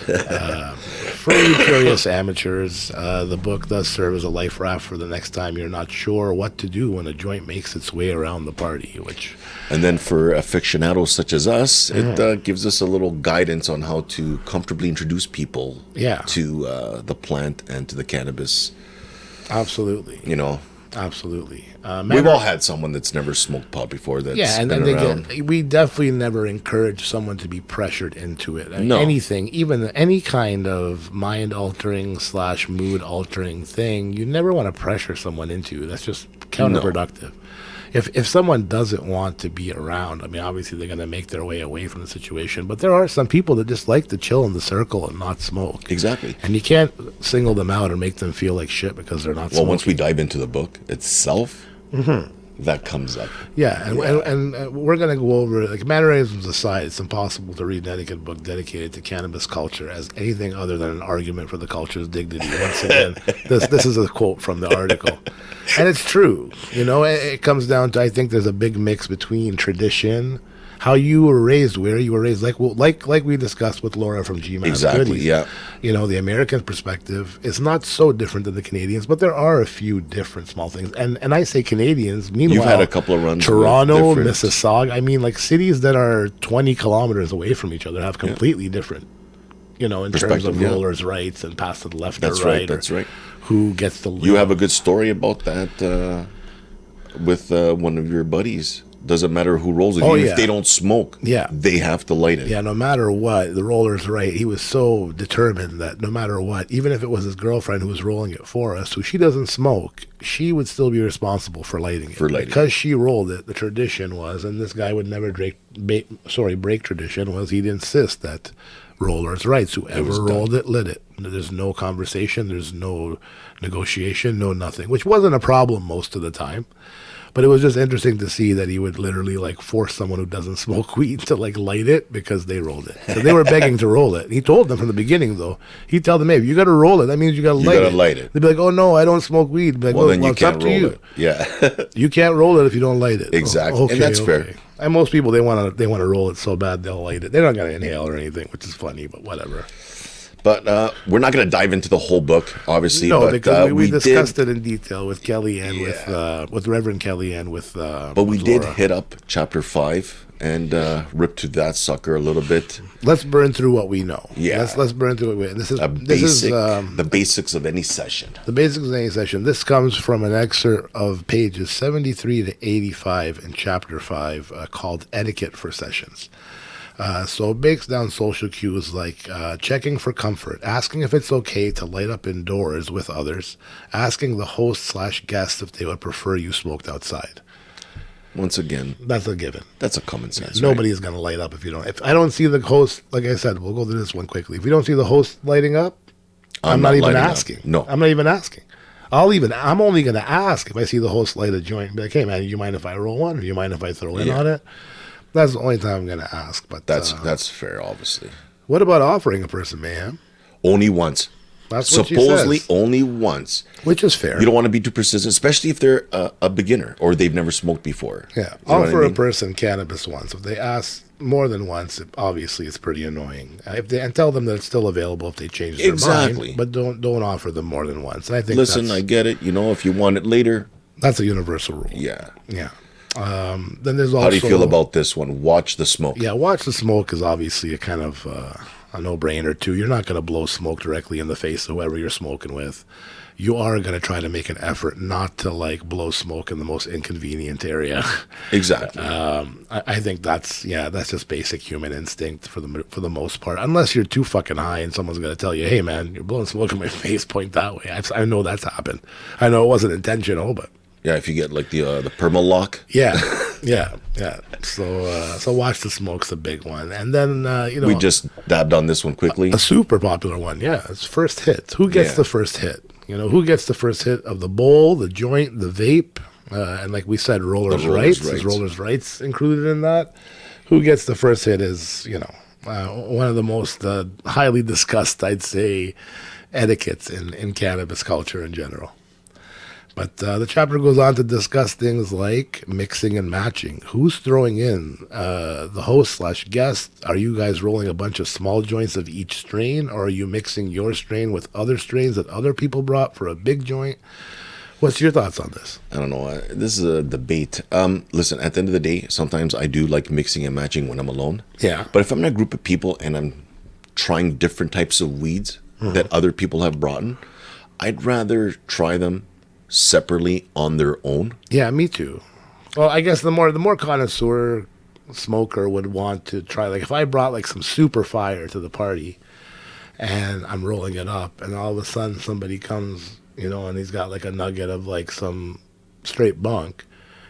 For you curious amateurs, the book does serve as a life raft for the next time you're not sure what to do when a joint makes its way around the party. And then for aficionados such as us, it gives us a little guidance on how to comfortably introduce people to the plant and to the cannabis. Absolutely. Absolutely. We've all had someone that's never smoked pot before that's and been around. we definitely never encourage someone to be pressured into it. No. Anything, even any kind of mind-altering / mood-altering thing, you never want to pressure someone into. That's just counterproductive. If someone doesn't want to be around, I mean, obviously they're going to make their way away from the situation. But there are some people that just like to chill in the circle and not smoke. Exactly. And you can't single them out and make them feel like shit because they're not smoking. Well, once we dive into the book itself, that comes up. Yeah, and we're going to go over, like, mannerisms aside, it's impossible to read an etiquette book dedicated to cannabis culture as anything other than an argument for the culture's dignity. Once again, this is a quote from the article. And it's true. It comes down to, I think there's a big mix between tradition, how you were raised, where you were raised, like we discussed with Laura from GMAS. Exactly, Goodies. yeah. You know, the American perspective is not so different than the Canadians, but there are a few different small things. And I say Canadians, meanwhile, You've had a couple of runs. Toronto, with Mississauga, I mean, like cities that are 20 kilometers away from each other have completely different, you know, in terms of rollers' rights and pass to the left or right. That's right. Who gets the lead. You have a good story about that with one of your buddies. Doesn't matter who rolls it. Even if they don't smoke, they have to light it. Yeah, no matter what, the roller's right. He was so determined that no matter what, even if it was his girlfriend who was rolling it for us, who she doesn't smoke, she would still be responsible for lighting it. Because she rolled it, the tradition was, and this guy would never break tradition, was he'd insist that roller's rights. Whoever rolled it, lit it. There's no conversation, there's no negotiation, no nothing, which wasn't a problem most of the time. But it was just interesting to see that he would literally like force someone who doesn't smoke weed to like light it because they rolled it. So they were begging to roll it. He told them from the beginning, though. He'd tell them, hey, if you got to roll it, that means you got to light it. They'd be like, oh, no, I don't smoke weed. Be like, well, then you it's up can't to roll you. it. Yeah. You can't roll it if you don't light it. Exactly. Oh, okay, and that's fair. And most people, they want to roll it so bad they'll light it. They're not going to inhale or anything, which is funny, but whatever. But we're not going to dive into the whole book, obviously. No, but, because we discussed it in detail with Kelly and with Reverend Kelly and with. But we did hit up chapter 5 and rip to that sucker a little bit. Let's burn through what we know. Yeah, let's burn through what we know. This is the basics of any session. The basics of any session. This comes from an excerpt of pages 73 to 85 in chapter 5 called "Etiquette for Sessions." So it breaks down social cues like checking for comfort, asking if it's okay to light up indoors with others, asking the host/guest if they would prefer you smoked outside. Once again, that's a given. That's a common sense. Nobody is going to light up if you don't. If I don't see the host, like I said, we'll go through this one quickly. If we don't see the host lighting up, I'm not even asking. No, I'm not even asking. I'm only going to ask if I see the host light a joint. Be like, hey man, do you mind if I roll one? Or do you mind if I throw in on it? That's the only time I'm going to ask. But that's fair, obviously. What about offering a person, Mayem? Only once. That's what supposedly only once. Which is fair. You don't want to be too persistent, especially if they're a beginner or they've never smoked before. Yeah. Offer a person cannabis once. If they ask more than once, obviously it's pretty annoying. And tell them that it's still available if they change their mind. But don't offer them more than once. And I think I get it. You know, if you want it later. That's a universal rule. Yeah. Yeah. Then there's also. How do you feel about this one? Watch the smoke. Yeah, watch the smoke is obviously a kind of a no-brainer too. You're not going to blow smoke directly in the face of whoever you're smoking with. You are going to try to make an effort not to like blow smoke in the most inconvenient area. Exactly. I think that's just basic human instinct for the most part. Unless you're too fucking high and someone's going to tell you, "Hey man, you're blowing smoke in my face. Point that way." I know that's happened. I know it wasn't intentional, but. Yeah, if you get like the perma lock. Yeah. So watch the smoke's a big one, and then we just dabbed on this one quickly. A super popular one, it's first hit. Who gets the first hit? Who gets the first hit of the bowl, the joint, the vape, and like we said, rollers' rights. Is rollers' rights included in that? Who gets the first hit is one of the most highly discussed, I'd say, etiquettes in cannabis culture in general. But the chapter goes on to discuss things like mixing and matching. Who's throwing in? The host/guest? Are you guys rolling a bunch of small joints of each strain? Or are you mixing your strain with other strains that other people brought for a big joint? What's your thoughts on this? I don't know. This is a debate. Listen, at the end of the day, sometimes I do like mixing and matching when I'm alone. Yeah. But if I'm in a group of people and I'm trying different types of weeds that other people have brought in, I'd rather try them separately on their own. Yeah, me too. Well, I guess the more connoisseur smoker would want to try, like if I brought like some super fire to the party and I'm rolling it up and all of a sudden somebody comes, and he's got like a nugget of like some straight bunk.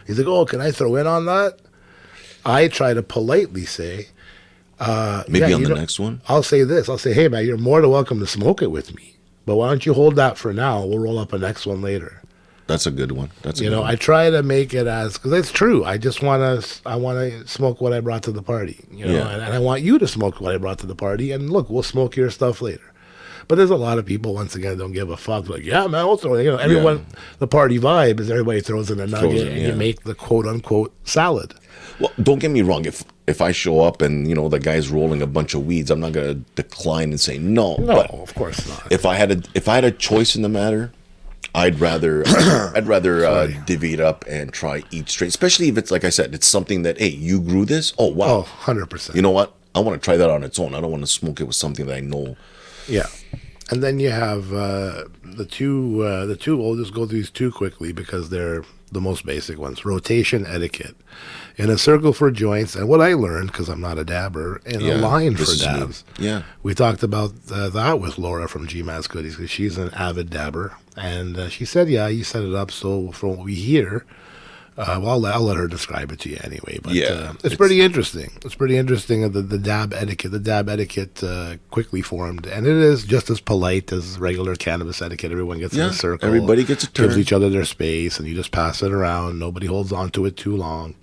He's like, "Oh, can I throw in on that?" I try to politely say, maybe on the next one. I'll say this. I'll say, "Hey man, you're more than welcome to smoke it with me. But why don't you hold that for now? We'll roll up a next one later." That's a good one. I try to make it because it's true. I just want to smoke what I brought to the party, and I want you to smoke what I brought to the party. And look, we'll smoke your stuff later. But there's a lot of people, once again, don't give a fuck. Like, yeah, man, also, everyone, the party vibe is everybody throws in a nugget and you make the quote unquote salad. Well, don't get me wrong. If I show up and the guy's rolling a bunch of weeds, I'm not gonna decline and say no. No, but of course not. If I had a choice in the matter, I'd rather divvy it up and try each strain, especially if it's, like I said, it's something that, hey, you grew this. Oh wow, 100%. You know what? I want to try that on its own. I don't want to smoke it with something that I know. Yeah. And then you have the two. We'll just go through these two quickly because they're the most basic ones. Rotation etiquette. In a circle for joints, and what I learned, because I'm not a dabber, in a line for dabs. Yeah. We talked about that with Laura from GMAS Goodies, because she's an avid dabber. And she said, yeah, you set it up so from what we hear, well, I'll let her describe it to you anyway. But it's pretty interesting. It's pretty interesting, the dab etiquette. The dab etiquette quickly formed, and it is just as polite as regular cannabis etiquette. Everyone gets in a circle. Everybody gets a turn. Gives each other their space, and you just pass it around. Nobody holds on to it too long.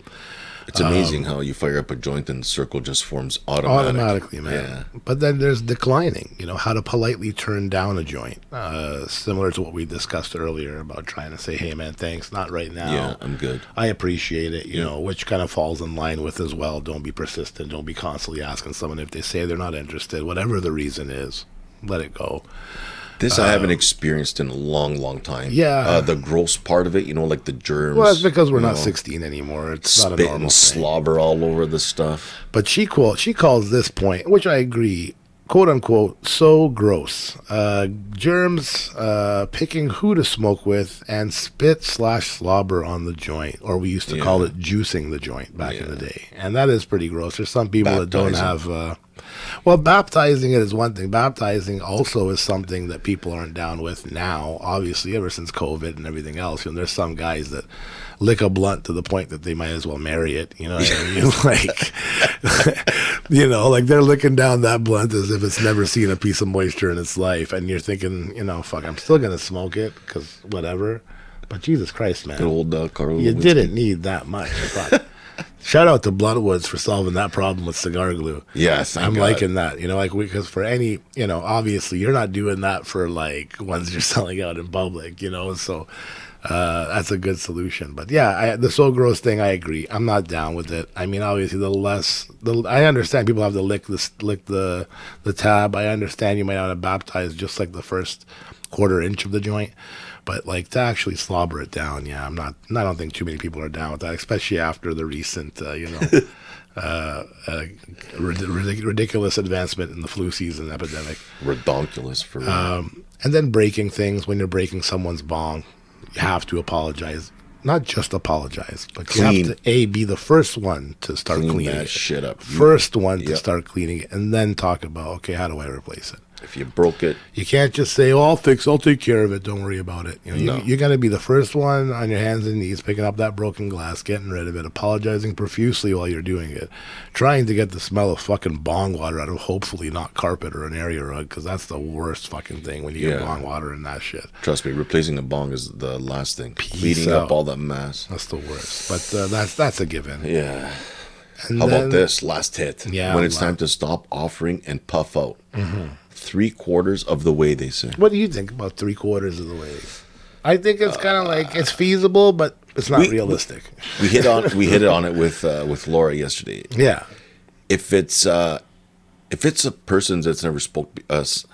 It's amazing how you fire up a joint and the circle just forms automatically, man. Yeah. But then there's declining, how to politely turn down a joint. Similar to what we discussed earlier about trying to say, hey, man, thanks, not right now. Yeah, I'm good. I appreciate it, which kind of falls in line with as well. Don't be persistent. Don't be constantly asking someone if they say they're not interested. Whatever the reason is, let it go. This I haven't experienced in a long, long time. Yeah. The gross part of it, like the germs. Well, it's because we're not 16 anymore. It's not a normal and thing. slobber all over the stuff. But she calls this point, which I agree, quote unquote, so gross. Germs, picking who to smoke with, and spit/slobber on the joint, or we used to call it juicing the joint back in the day. And that is pretty gross. There's some people that don't have... Well, baptizing it is one thing. Baptizing also is something that people aren't down with now, obviously, ever since COVID and everything else. There's some guys that lick a blunt to the point that they might as well marry it. You know what I mean? Like, like they're licking down that blunt as if it's never seen a piece of moisture in its life. And you're thinking, fuck, I'm still going to smoke it because whatever. But Jesus Christ, man. Good old Carl. You didn't need that much. Fuck. Shout out to Bluntwoods for solving that problem with cigar glue. Yes, I'm liking that. Because for any, obviously you're not doing that for like ones you're selling out in public, so that's a good solution. But yeah, the so gross thing, I agree. I'm not down with it. I mean, obviously I understand people have to lick the tab. I understand you might not have baptized just like the first quarter inch of the joint. But like to actually slobber it down, I don't think too many people are down with that, especially after the recent, ridiculous advancement in the flu season epidemic. Redonkulous for real. And then breaking things when you're breaking someone's bong, you have to apologize. Not just apologize, but you have to be the first one to start cleaning that it. Shit up. First one to start cleaning it, and then talk about, okay, how do I replace it? If you broke it, you can't just say, "Oh, I'll take care of it. Don't worry about it." You're gonna be the first one on your hands and knees, picking up that broken glass, getting rid of it, apologizing profusely while you're doing it, trying to get the smell of fucking bong water out of hopefully not carpet or an area rug, because that's the worst fucking thing when you get bong water in that shit. Trust me, replacing the bong is the last thing. Cleaning up all that mess. That's the worst. But that's a given. Yeah. And How about this last hit? Yeah. When it's time to stop offering and puff out. 3/4 of the way, they say. What do you think about 3/4 of the way? I think it's kind of like it's feasible, but it's not realistic. We hit it on it with Laura yesterday. Yeah. If it's a person that's never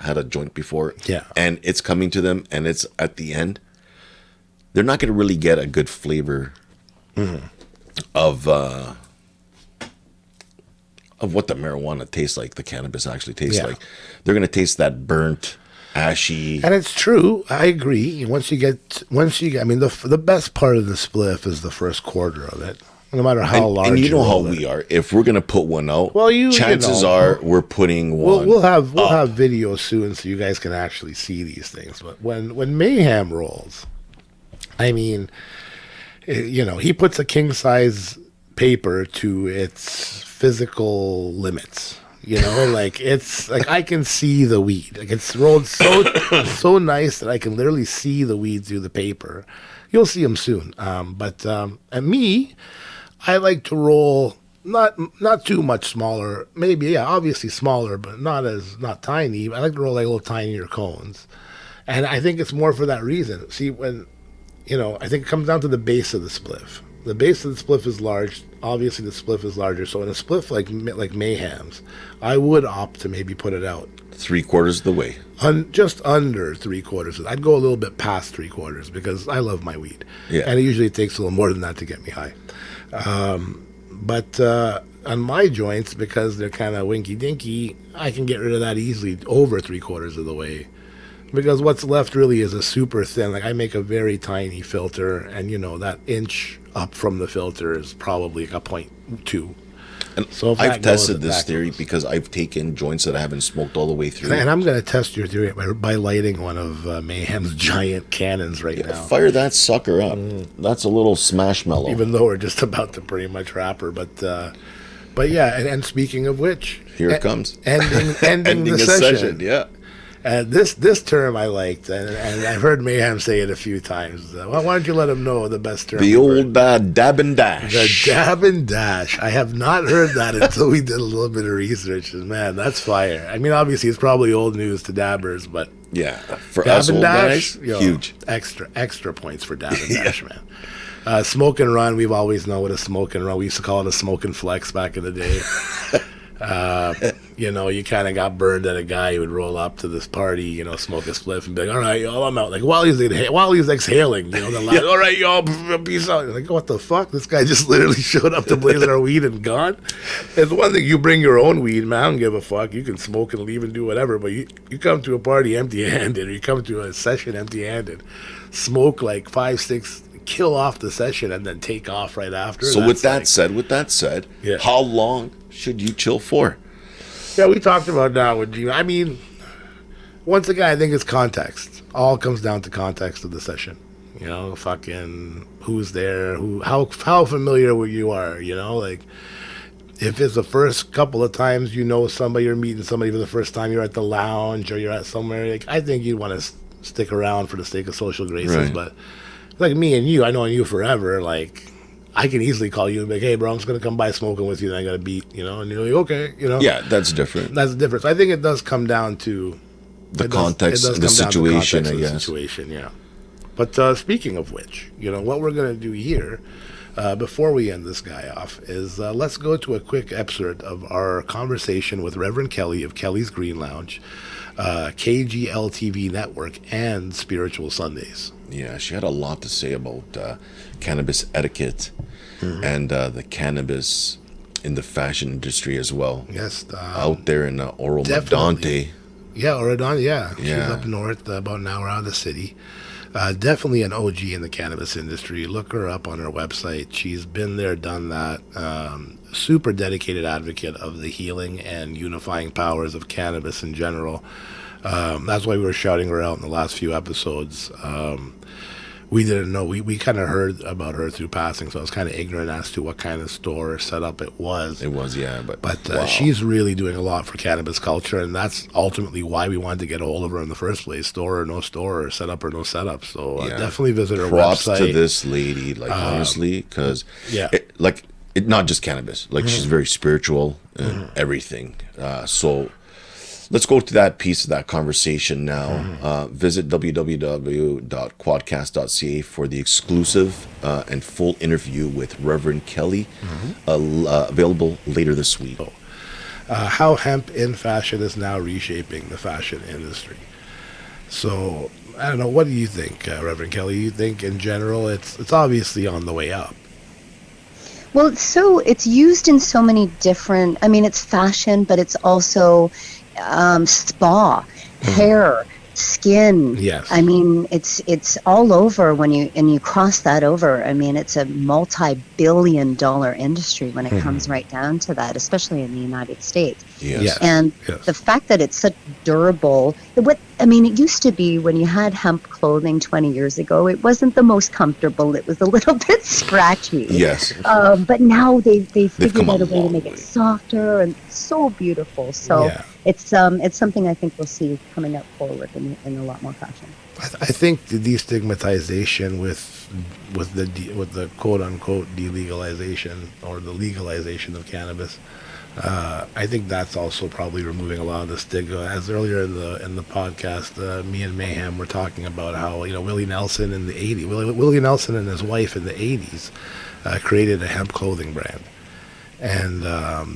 had a joint before, and it's coming to them, and it's at the end, they're not going to really get a good flavor of what the marijuana tastes like, the cannabis actually tastes like. They're going to taste that burnt, ashy. And it's true. I agree. Once you get, I mean, the best part of the spliff is the first quarter of it. No matter how large. And you know how we are. If we're going to put one out, well, chances are we're putting one. We'll have videos soon so you guys can actually see these things. But when Mayem rolls, I mean, he puts a king size paper to its physical limits. It's like I can see the weed. Like it's rolled so nice that I can literally see the weed through the paper. You'll see them soon. But me, I like to roll not too much smaller. Maybe, yeah, obviously smaller, but not tiny. I like to roll like little tinier cones. And I think it's more for that reason. See, when, I think it comes down to the base of the spliff. The base of the spliff is large. Obviously, the spliff is larger. So in a spliff like Mayhem's, I would opt to maybe put it out 3/4 of the way. Just under 3/4. I'd go a little bit past 3/4 because I love my weed. Yeah. And it usually takes a little more than that to get me high. But on my joints, because they're kind of winky dinky, I can get rid of that easily over 3/4 of the way. Because what's left really is a super thin. Like I make a very tiny filter, and that inch up from the filter is probably like a 0.2. And so if I've tested this that theory goes. because I've taken joints that I haven't smoked all the way through. And I'm going to test your theory by lighting one of Mayhem's giant cannons right now. Fire that sucker up. That's a little smashmallow. Even though we're just about to pretty much wrap her, but yeah. And speaking of which, here it comes. Ending the session. Yeah. And this term I liked, and I've heard Mayhem say it a few times. Why don't you let him know the best term? The old bad dab and dash. The dab and dash. I have not heard that until we did a little bit of research. And man, that's fire. I mean, obviously, it's probably old news to dabbers, but yeah, for dab us and old dash, guys, huge. Extra points for dab and dash, man. Smoke and run. We've always known what a smoke and run. We used to call it a smoke and flex back in the day. You kind of got burned at a guy who would roll up to this party, smoke a spliff and be like, all right, y'all, I'm out. Like, while he's exhaling, all right, y'all, peace out. You're like, what the fuck? This guy just literally showed up to blazing our weed and gone? It's one thing you bring your own weed, man, I don't give a fuck. You can smoke and leave and do whatever, but you come to a party empty-handed, or you come to a session empty-handed, smoke like 5, 6, kill off the session and then take off right after. So with that said, yeah. How long should you chill for? Yeah, we talked about that with G. I mean, once again, I think it's context. All comes down to context of the session. Fucking who's there, how familiar you are. Like if it's the first couple of times somebody, you're meeting somebody for the first time, you're at the lounge or you're at somewhere. Like I think you'd want to stick around for the sake of social graces, right. But like me and you, I know you forever. Like I can easily call you and be like, hey, bro, I'm just going to come by smoking with you, and I got a beat, and you're like, okay, Yeah, that's different. That's the difference. I think it does come down to the context, the situation, I guess. The situation, yeah. But speaking of which, what we're going to do here, before we end this guy off, is let's go to a quick excerpt of our conversation with Reverend Kelly of Kelly's Green Lounge, KGLTV Network, and Spiritual Sundays. Yeah, she had a lot to say about cannabis etiquette and the cannabis in the fashion industry as well. Yes. Out there in Oro Medonte. Yeah, Orodon, yeah. She's Yeah. up north, about an hour out of the city. Definitely an OG in the cannabis industry. Look her up on her website. She's been there, done that. Super dedicated advocate of the healing and unifying powers of cannabis in general. That's why we were shouting her out in the last few episodes. We didn't know. We kind of heard about her through passing, so I was kind of ignorant as to what kind of store or setup it was. It was, yeah. But wow. She's really doing a lot for cannabis culture, and that's ultimately why we wanted to get a hold of her in the first place, store or no store, or setup or no setup. So definitely visit her Props website. to this lady, honestly, because not just cannabis. She's very spiritual and everything. So let's go to that piece of that conversation now. Visit www.quadcast.ca for the exclusive and full interview with Reverend Kelly, available later this week. How hemp in fashion is now reshaping the fashion industry. So, I don't know, what do you think, Reverend Kelly? You think in general it's obviously on the way up? Well, it's used in so many different, it's fashion, but it's also spa, hair, skin. Yes. It's all over when you cross that over. It's a multi-billion-dollar industry when it comes right down to that, especially in the United States. Yes. And the fact that it's such durable, it used to be when you had hemp clothing 20 years ago, it wasn't the most comfortable. It was a little bit scratchy. Yes. But now they've figured out a way to long make it softer and so beautiful. So it's something I think we'll see coming up forward in a lot more fashion. I think the destigmatization with the quote unquote delegalization or the legalization of cannabis, I think that's also probably removing a lot of the stigma. As earlier in the podcast, me and Mayem were talking about how Willie Nelson in the '80s, Willie Nelson and his wife in the '80s created a hemp clothing brand. And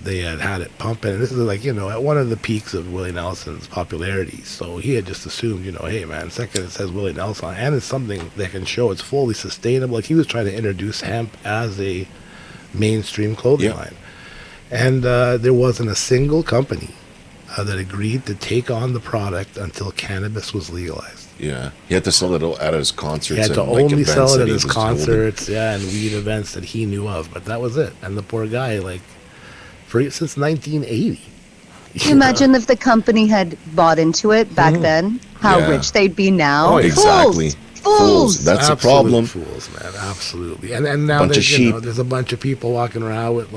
they had it pumping. And this is like, at one of the peaks of Willie Nelson's popularity. So he had just assumed, hey, man, second it says Willie Nelson, and it's something that can show it's fully sustainable. Like he was trying to introduce hemp as a mainstream clothing line. And there wasn't a single company that agreed to take on the product until cannabis was legalized. Yeah, he had to sell it at his concerts. He had to and, only sell it events at that his he was concerts, and weed events that he knew of. But that was it. And the poor guy, since 1980. Can you imagine if the company had bought into it back then? How rich they'd be now? Oh, exactly. Fools. That's Absolute a problem. Fools, man. Absolutely. And now Bunch of sheep. There's a bunch of people walking around with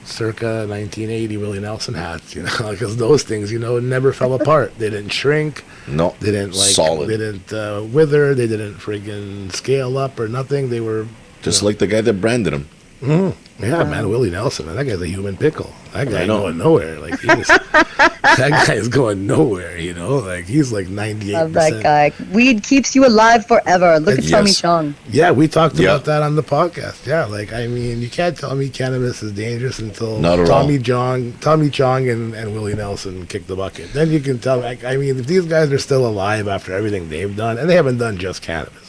circa 1980 Willie Nelson hats, because those things, never fell apart. They didn't shrink. No. They didn't solid. They didn't wither. They didn't friggin' scale up or nothing. They were just like the guy that branded him. Yeah, man, Willie Nelson, man, that guy's a human pickle. That guy going nowhere. That guy is going nowhere. He's like 98%. Love that guy. Weed keeps you alive forever. Look at Tommy Chong. Yeah, we talked about that on the podcast. Yeah, you can't tell me cannabis is dangerous until Tommy Chong and Willie Nelson kick the bucket. Then you can tell. If these guys are still alive after everything they've done, and they haven't done just cannabis.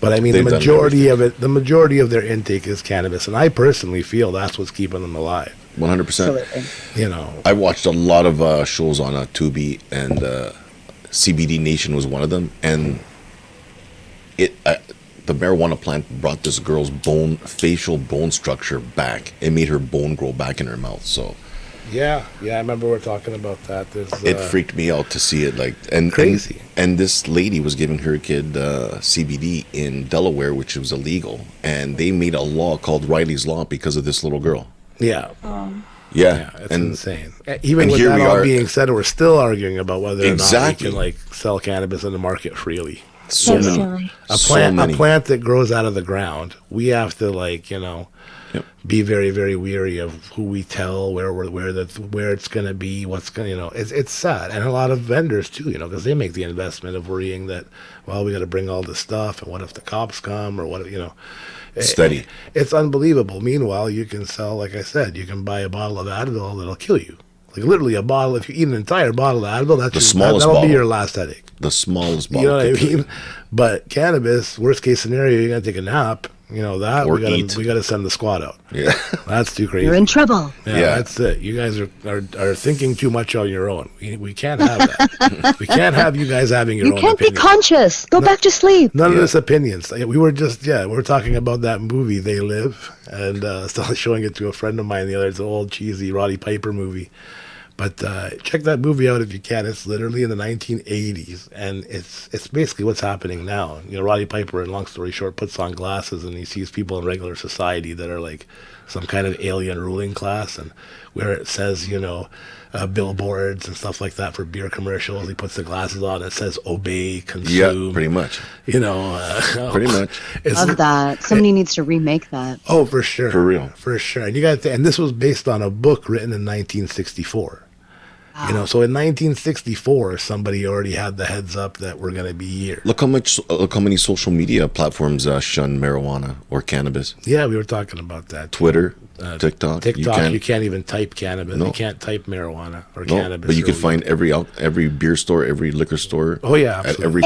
But the majority of their intake is cannabis, and I personally feel that's what's keeping them alive. 100%. I watched a lot of shows on Tubi, and CBD Nation was one of them, and the marijuana plant brought this girl's facial bone structure back. It made her bone grow back in her mouth. So. Yeah, I remember we were talking about that. It freaked me out to see it, crazy. And this lady was giving her kid CBD in Delaware, which was illegal, and they made a law called Riley's Law because of this little girl. Yeah. Yeah, it's insane. Even with that all being said, we're still arguing about whether or not we can sell cannabis in the market freely. A plant that grows out of the ground, we have to be very, very weary of who we tell, where it's going to be, what's going to, it's sad. And a lot of vendors too, because they make the investment of worrying that, we got to bring all this stuff, and what if the cops come, or what, Steady. It's unbelievable. Meanwhile, you can sell, like I said, you can buy a bottle of Advil that'll kill you. Like literally a bottle, if you eat an entire bottle of Advil, that'll be your last headache. The smallest bottle. You know what I mean? But cannabis, worst case scenario, you're going to take a nap. We got to send the squad out. Yeah. That's too crazy. You're in trouble. Yeah, that's it. You guys are thinking too much on your own. We can't have that. We can't have you guys having your own opinion. You can't be conscious. Go back to sleep. None of this opinions. We were talking about that movie, They Live, and started showing it to a friend of mine the other day. It's an old cheesy Roddy Piper movie. But check that movie out if you can. It's literally in the 1980s, and it's basically what's happening now. Roddy Piper, in long story short, puts on glasses, and he sees people in regular society that are like some kind of alien ruling class, and where it says, billboards and stuff like that for beer commercials, he puts the glasses on, and it says obey, consume. Yeah, pretty much. Pretty much. Love that. Somebody needs to remake that. Oh, for sure. For real. For sure. And and this was based on a book written in 1964. So in 1964, somebody already had the heads up that we're going to be here. Look how many social media platforms shun marijuana or cannabis. Yeah, we were talking about that. Twitter, TikTok. You can't even type cannabis. No. You can't type marijuana or cannabis. But you can find every beer store, every liquor store. Oh yeah, absolutely.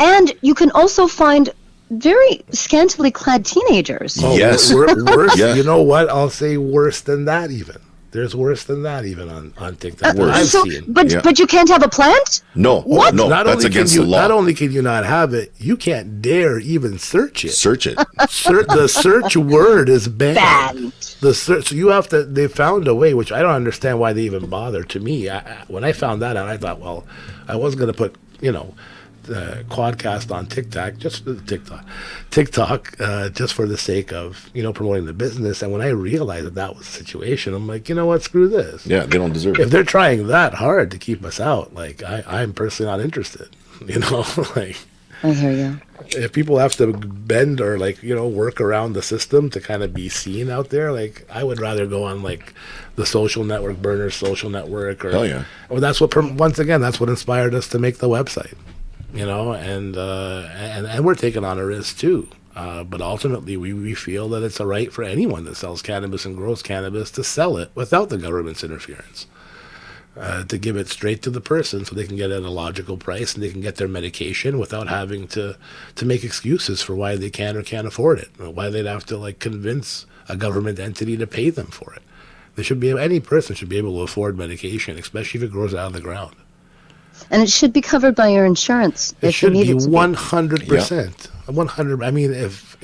And you can also find very scantily clad teenagers. Oh, yes. Worse. Yeah. You know what? I'll say worse than that even. There's worse than that even on TikTok. But you can't have a plant? No. What? No, that's against the law. Not only can you not have it, you can't dare even search it. Search it. The search word is banned. So you have to. They found a way, which I don't understand why they even bother. To me, when I found that out, I thought, well, I was going to put, the Quadcast on TikTok, just for the sake of promoting the business. And when I realized that was the situation, I'm like, you know what, screw this. Yeah, they don't deserve it. If they're trying that hard to keep us out, I'm personally not interested. I hear you. If people have to bend or work around the system to kind of be seen out there, like I would rather go on like the social network, Burner's social network, or Hell yeah. Well, that's what once again that's what inspired us to make the website, and we're taking on a risk too. But ultimately, we feel that it's a right for anyone that sells cannabis and grows cannabis to sell it without the government's interference. To give it straight to the person so they can get it at a logical price and they can get their medication without having to make excuses for why they can or can't afford it, or why they'd have to like convince a government entity to pay them for it. Any person should be able to afford medication, especially if it grows out of the ground. And it should be covered by your insurance. It should be 100%. 100. I mean, if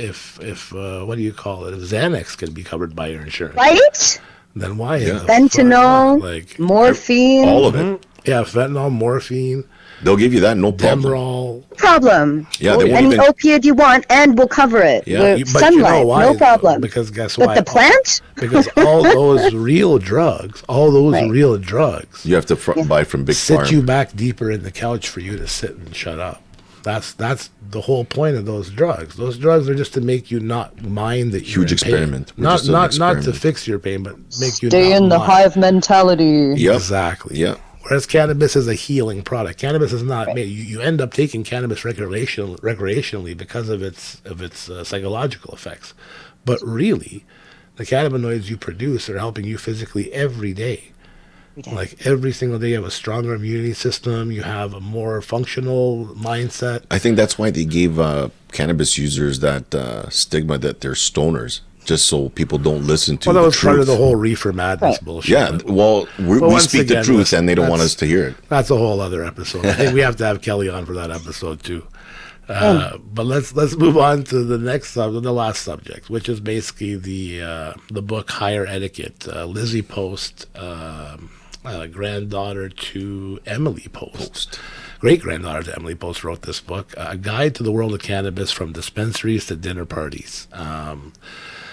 what do you call it? If Xanax can be covered by your insurance, Right? then why? Yeah. Fentanyl, morphine. All of it. Yeah, fentanyl, morphine, They'll give you that, no problem. Demerol. Problem. Yeah, they won't Any even... opioid you want, and we'll cover it. Yeah, With But sunlight, you know why? no problem. Because guess But why? the plant? Because all those real drugs, Right. You have to buy from Big sit Farm. you back deeper in the couch for you to sit and shut up. That's the whole point of those drugs. Those drugs are just to make you not mind that you're Huge in pain. experiment. We're Not just an not not to experiment. fix your pain, but make you Stay not in the mind. hive mentality. Yep. Exactly. Yeah. Whereas cannabis is a healing product. Cannabis is not made. You end up taking cannabis recreationally because of its psychological effects, but really, the cannabinoids you produce are helping you physically every day. Like every single day, you have a stronger immunity system. You have a more functional mindset. I think that's why they gave cannabis users that stigma that they're stoners, just so people don't listen to Well, that the was part of truth. the whole reefer madness Right. bullshit. Yeah, but well, we once speak the again, truth, and they don't want that's- us to hear it. That's a whole other episode. I think we have to have Kelly on for that episode too. But let's move on to the last subject, which is basically the book Higher Etiquette. Lizzie Post, granddaughter to Emily Post. Great granddaughter to Emily Post wrote this book, A Guide to the World of Cannabis from Dispensaries to Dinner Parties.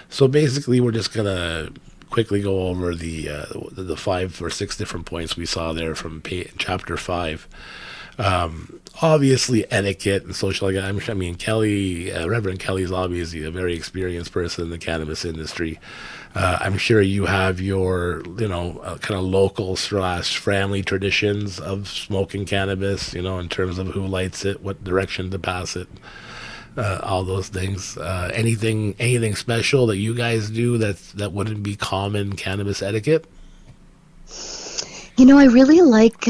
So basically, we're just gonna quickly go over the 5 or 6 different points we saw there from chapter 5. Obviously, etiquette and social. I mean, Kelly, Reverend Kelly's obviously a very experienced person in the cannabis industry. I'm sure you have your, kind of local / family traditions of smoking cannabis. In terms of who lights it, what direction to pass it, all those things. Anything special that you guys do that wouldn't be common cannabis etiquette? I really like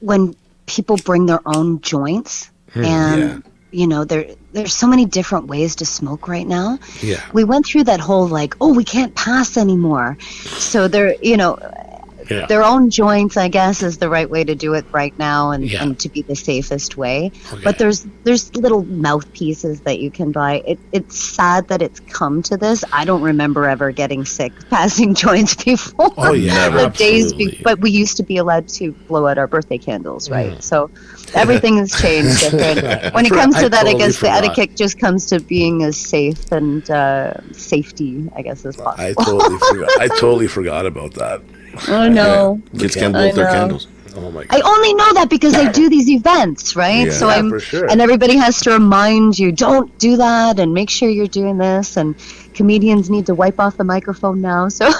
when people bring their own joints, and there's so many different ways to smoke right now. Yeah. We went through that whole we can't pass anymore, so their own joints, I guess, is the right way to do it right now, and to be the safest way. Okay. But there's little mouthpieces that you can buy. It's sad that it's come to this. I don't remember ever getting sick passing joints before. Oh yeah, The days absolutely. but we used to be allowed to blow out our birthday candles, right? So everything has changed different. When it comes to that, I totally guess forgot. the etiquette just comes to being as safe and safety, I guess, as possible. I totally forgot about that. Oh no. Kids can't blow out their I know. candles. Oh my I god. only know that because I do these events, right? Yeah. So Yeah, I'm, for sure. and everybody has to remind you, don't do that, and make sure you're doing this. And comedians need to wipe off the microphone now. So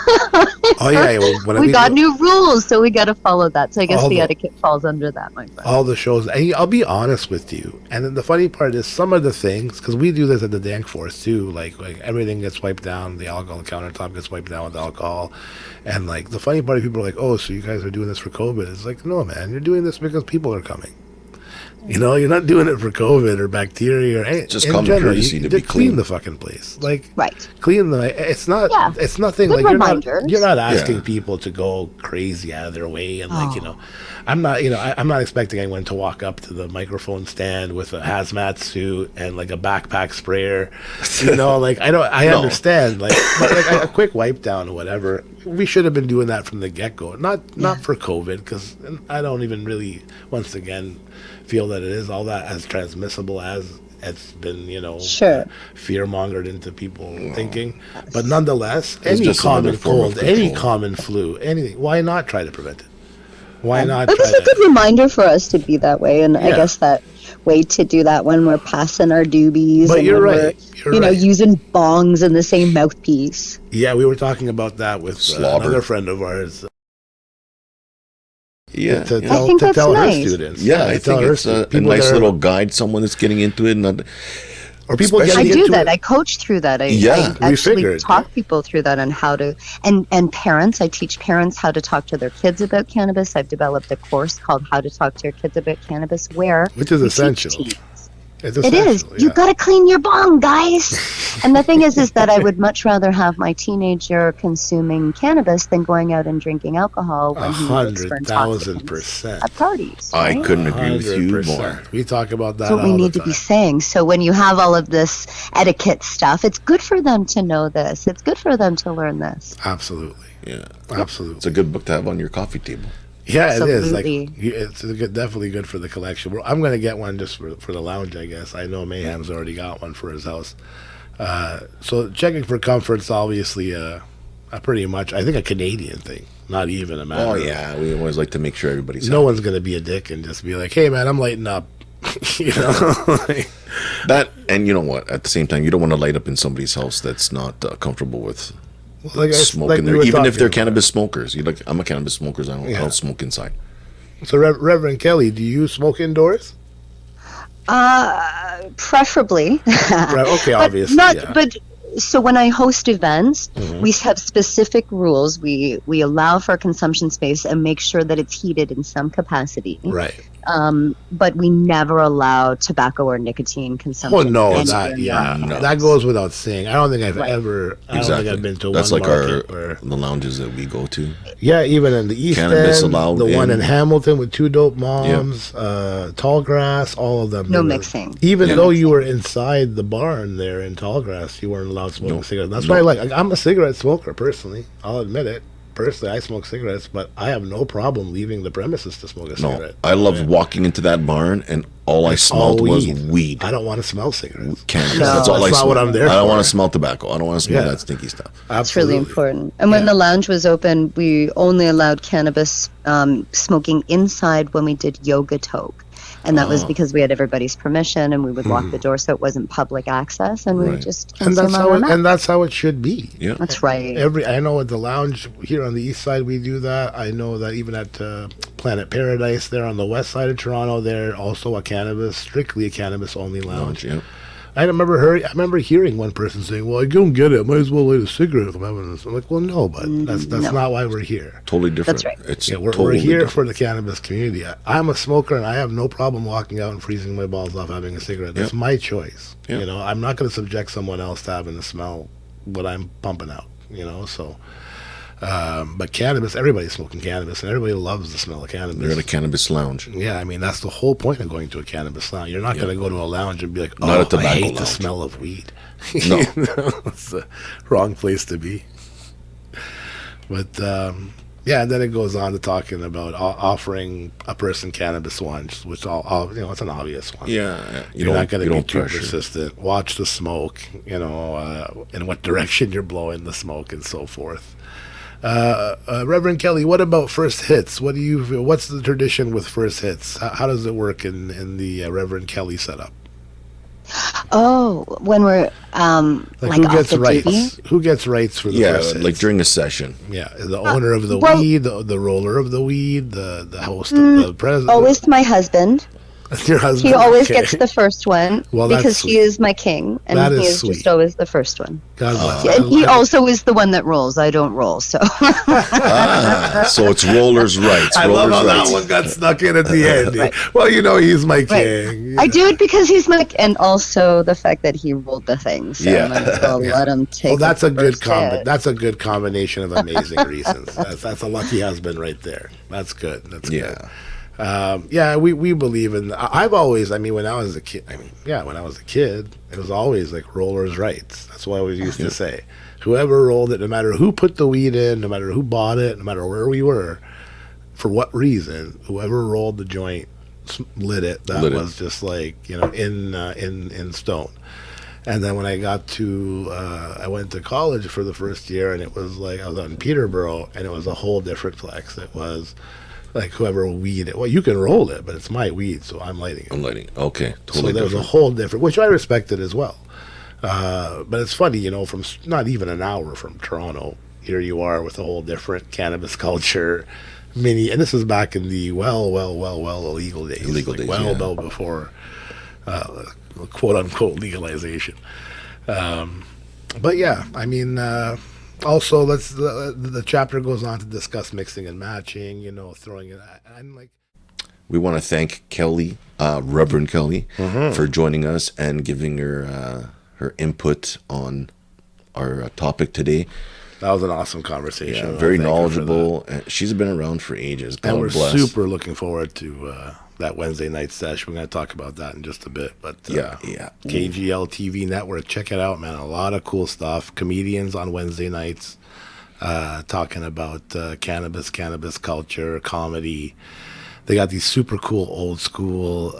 Oh yeah. Well, when I we mean, got new rules, so we got to follow that. So I guess All the the- etiquette falls under that, my friend. all the shows. And I'll be honest with you. And then the funny part is some of the things, because we do this at the Dankforth too. Like everything gets wiped down. The alcohol countertop gets wiped down with alcohol. And like the funny part, people are like, "Oh, so you guys are doing this for COVID?" It's like, no, man, you're doing this because people are coming. You're not doing it for COVID or bacteria or anything. Just in common general, courtesy you to be clean clean. the fucking place. Like Right. clean the. It's not. Yeah. It's nothing Good like reminders. you're not asking Yeah. people to go crazy out of their way and Oh. I'm not. I'm not expecting anyone to walk up to the microphone stand with a hazmat suit and like a backpack sprayer. I No. understand. But a quick wipe down or whatever. We should have been doing that from the get go. Not for COVID, because I don't even really, once again, feel that it is all that as transmissible as it's been, Sure. fear mongered into people thinking. But nonetheless, It's any just common another form of cold, any control. common flu, anything, why not try to prevent it? Why not It try was a to? good reminder for us to be that way, and I Yeah. guess that wait to do that when we're passing our doobies. But and you're when right. We're, using bongs in the same mouthpiece. Yeah, we were talking about that with another friend of ours. Yeah, to I think that's tell nice. her students. Yeah, I think it's a nice little guide. Someone that's getting into it, or people I getting do into that. it. I coach through that. I we actually figured. talk people through that on how to, and parents. I teach parents how to talk to their kids about cannabis. I've developed a course called How to Talk to Your Kids About Cannabis, which is essential. It is. You got to clean your bong, guys. And the thing is that I would much rather have my teenager consuming cannabis than going out and drinking alcohol when he looks for intoxicants 100% at parties. I right? couldn't agree with you more. We talk about that. That's what we need to be saying. So when you have all of this etiquette stuff, it's good for them to know this. It's good for them to learn this. Absolutely. Yeah. Absolutely. It's a good book to have on your coffee table. Yeah, Absolutely. it is. It's definitely good for the collection. I'm going to get one just for the lounge, I guess. I know Mayhem's already got one for his house. So checking for comfort's obviously a pretty much, I think, a Canadian thing. Not even a matter. Oh, yeah. We always like to make sure everybody's No happy. one's going to be a dick and just be like, hey, man, I'm lighting up. That, and you know what? At the same time, you don't want to light up in somebody's house that's not comfortable with smoking there, even if they're cannabis smokers. I'm a cannabis smoker. I don't smoke inside. So, Reverend Kelly, do you smoke indoors? Preferably. Right, okay, obviously. But so when I host events, we have specific rules. We allow for consumption space and make sure that it's heated in some capacity. Right. But we never allow tobacco or nicotine consumption. Oh no, that goes without saying. I don't think I've ever. I don't think I've been to That's one like market where the lounges that we go to. Yeah, even in the East Cannabis End, allowed the one in Hamilton with Two Dope Moms, Yep. Tallgrass, all of them. No mixing. Even though you were inside the barn there in Tallgrass, you weren't allowed to smoke cigarettes. That's why I'm a cigarette smoker personally. I'll admit it. Personally, I smoke cigarettes, but I have no problem leaving the premises to smoke a cigarette. I love walking into that barn and all I smelled was weed. I don't want to smell cigarettes. Cannabis. That's all I smell. What I'm there I don't for. want to smell tobacco. I don't want to smell that stinky stuff. It's really important. And when the lounge was open, we only allowed cannabis smoking inside when we did yoga toke. And that was because we had everybody's permission, and we would lock the door so it wasn't public access, and we would just consume on our mat. And that's how it should be. Yeah, that's right. I know at the lounge here on the east side we do that. I know that even at Planet Paradise there on the west side of Toronto, they're also strictly a cannabis only lounge. Yeah. I remember hearing one person saying, "Well, I don't get it. Might as well light a cigarette if I'm having this." I'm like, "Well, no, but that's not why we're here. Totally different. That's right. It's we're here for the cannabis community. I'm a smoker, and I have no problem walking out and freezing my balls off having a cigarette. That's my choice. Yep. I'm not going to subject someone else to having to smell what I'm pumping out. So." But cannabis, everybody's smoking cannabis, and everybody loves the smell of cannabis. They're at a cannabis lounge. Yeah, I mean, that's the whole point of going to a cannabis lounge. You're not going to go to a lounge and be like, Not a tobacco I hate lounge. the smell of weed. No. It's the wrong place to be. But, and then it goes on to talking about offering a person cannabis lunch, which it's an obvious one. Yeah. You're not going to be too pressure. persistent. Watch the smoke, in what direction you're blowing the smoke and so forth. Reverend Kelly, what about first hits? What's the tradition with first hits? How does it work in the Reverend Kelly setup? Oh, when we're who gets rights? Who gets rights for the first hits? Like during a session. Yeah, the owner of the weed, the roller of the weed, the host of the president. Always my husband. Your husband. He always gets the first one because sweet. he is my king, and he is just always the first one. God bless. And he also is the one that rolls. I don't roll, so. So it's rollers' rights. I love how that one got snuck in at the end. Right. Well, he's my king. I do it because he's my, and also the fact that he rolled the thing. So I might as well let him take. Well, that's a good hit. That's a good combination of amazing reasons. That's a lucky husband right there. That's good. That's good. We believe in. I've always. When I was a kid. When I was a kid, it was always like rollers' rights. That's what I always used to say. Whoever rolled it, no matter who put the weed in, no matter who bought it, no matter where we were, for what reason, whoever rolled the joint, lit it. That was just like in stone. And then when I got to, I went to college for the first year, and it was like I was out in Peterborough, and it was a whole different flex. It was Like whoever weed it. Well, you can roll it, but it's my weed, so I'm lighting it. I'm lighting. Okay, So totally there's different. a whole different, which I respected as well. But it's funny, you know, from not even an hour from Toronto, here you are with a whole different cannabis culture, and this is back in the well illegal days. Illegal days, yeah. well before quote unquote legalization. But yeah, I mean, also the chapter goes on to discuss mixing and matching, you know, throwing it. I'm like, We want to thank Kelly, Reverend Kelly, for joining us and giving her input on our topic today. that was an awesome conversation. Yeah, very Thank her for that. knowledgeable. She's been around for ages. God And we're bless. super looking forward to that Wednesday night sesh. We're going to talk about that in just a bit. But Yeah. KGLTV network, check it out, man. A lot of cool stuff. Comedians on Wednesday nights talking about cannabis culture, comedy. They got these super cool old school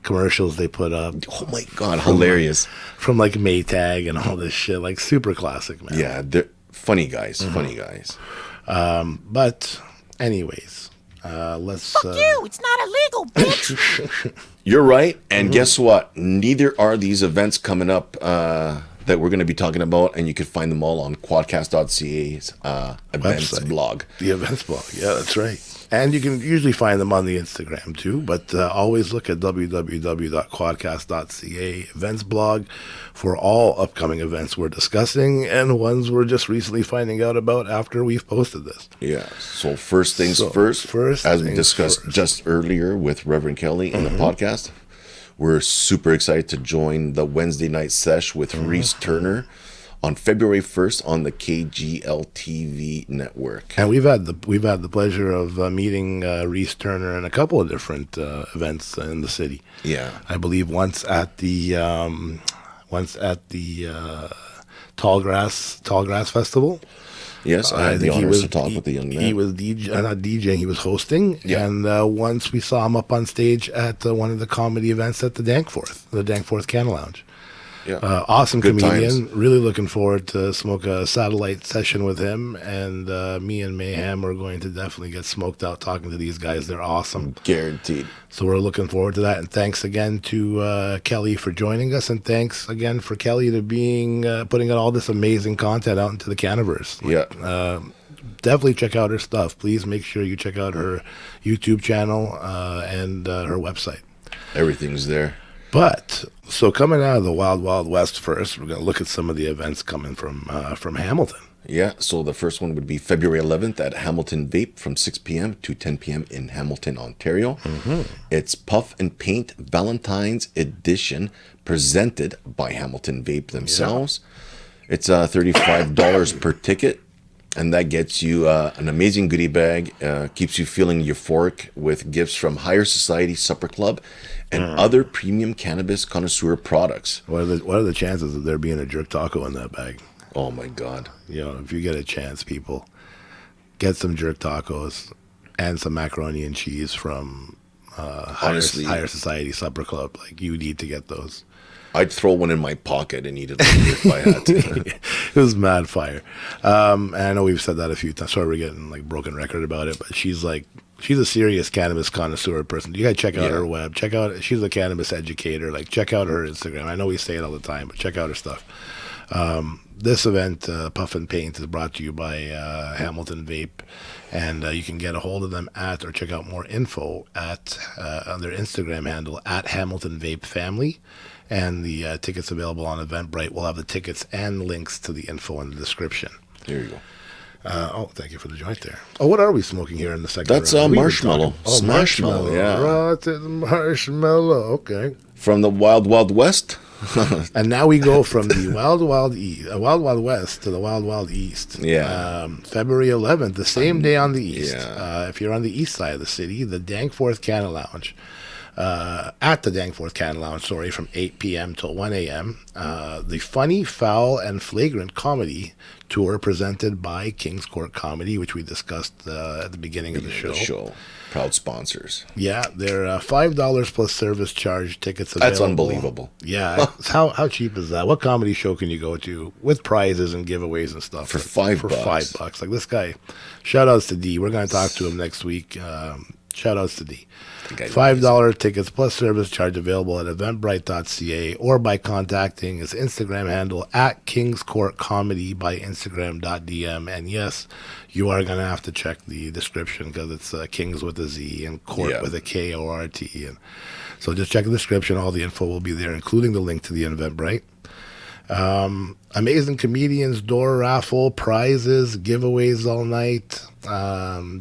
commercials they put up. Oh my God, hilarious. From like Maytag and all this shit. Like super classic, man. Yeah, they're funny guys. Funny guys. But anyways, let's... Fuck you! It's not illegal, bitch! You're right. And guess what? Neither are these events coming up that we're going to be talking about. And you can find them all on quadcast.ca's events Website. blog. The events blog. Yeah, that's right. And you can usually find them on the Instagram too, but always look at www.quadcast.ca events blog for all upcoming events we're discussing and ones we're just recently finding out about after we've posted this. Yeah. So first things So, first, first as we things discussed first. just earlier with Reverend Kelly in the podcast, we're super excited to join the Wednesday night sesh with Reese Turner on February 1st on the KGLTV network. And we've had the pleasure of meeting Reese Turner in a couple of different events in the city. Yeah. I believe once at the Tall Grass Festival. Yes, I had the think honors to talk with the young man. He was not DJing, he was hosting. Yeah. And once we saw him up on stage at one of the comedy events at the Dankforth Canna-Lounge. Yeah. Awesome Good comedian. times. Really looking forward to smoke a satellite session with him. And me and Mayem are going to definitely get smoked out talking to these guys. They're awesome. Guaranteed. So we're looking forward to that. And thanks again to Kelly for joining us. And thanks again for Kelly to being putting out all this amazing content out into the Cannaverse. Yeah. Definitely check out her stuff. Please make sure you check out her YouTube channel and her website. Everything's there. But so coming out of the Wild Wild West first, we're going to look at some of the events coming from Hamilton. Yeah, so the first one would be February 11th at Hamilton Vape from 6 p.m. to 10 p.m. in Hamilton, Ontario. It's Puff and Paint Valentines edition presented by Hamilton Vape themselves. It's $35 per ticket, and that gets you an amazing goodie bag, keeps you feeling euphoric with gifts from Higher Society Supper Club and other premium cannabis connoisseur products. What are the chances of there being a jerk taco in that bag? Oh my God. You know, if you get a chance, people, get some jerk tacos and some macaroni and cheese from Honestly, Higher Society Supper Club. Like, you need to get those. I'd throw one in my pocket and eat it later if I had to. It was mad fire. And I know we've said that a few times. Sorry, we're getting like broken record about it, but she's a serious cannabis connoisseur person. You gotta check out her web. She's a cannabis educator. Like, check out her Instagram. I know we say it all the time, but check out her stuff. This event, Puff and Paint, is brought to you by Hamilton Vape, and you can get a hold of them or check out more info on their Instagram handle at Hamilton Vape Family. And the tickets available on Eventbrite. We'll have the tickets and links to the info in the description. There you go. Thank you for the joint there. Oh, what are we smoking here in the second That's round? We were marshmallow. talking- Oh, Marshmallow, yeah. Rotten marshmallow. Okay. From the Wild Wild West. And now we go from the Wild Wild West to the Wild Wild East. Yeah. February 11th, the same day on the East. Yeah. If you're on the east side of the city, the Dankforth Canna-Lounge. at the Dankforth Canna-Lounge, from 8 p.m. till 1 a.m. The Funny, Foul, and Flagrant Comedy Tour presented by King's Court Comedy, which we discussed at the beginning of the show. Proud sponsors. Yeah, they're $5 plus service charge tickets available. That's unbelievable. Yeah, how cheap is that? What comedy show can you go to with prizes and giveaways and stuff for $5? For $5, like this guy. Shout outs to D. We're going to talk to him next week. Shout outs to D. $5 tickets plus service charge available at eventbrite.ca or by contacting his Instagram handle at King's Court Comedy by Instagram.dm. And yes, you are going to have to check the description because it's Kings with a Z and Court with a K-O-R-T. And so just check the description. All the info will be there, including the link to the Eventbrite. Amazing comedians, door raffle, prizes, giveaways all night.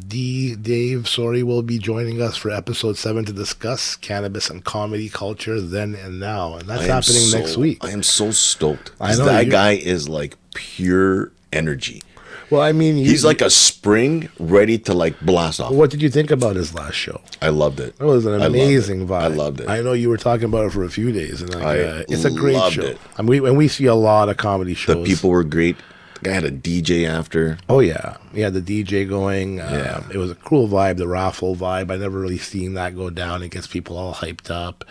Dave, will be joining us for episode 7 to discuss cannabis and comedy culture then and now, and that's happening next week. I am so stoked. I know that guy is like pure energy. Well, I mean, he's like a spring ready to like blast off. What did you think about his last show? I loved it. It was an amazing vibe. I loved it. I know you were talking about it for a few days, and it's a great show. I mean, we see a lot of comedy shows. The people were great. The guy had a DJ after. Oh yeah, he had the DJ going. It was a cool vibe, the raffle vibe. I never really seen that go down. It gets people all hyped up.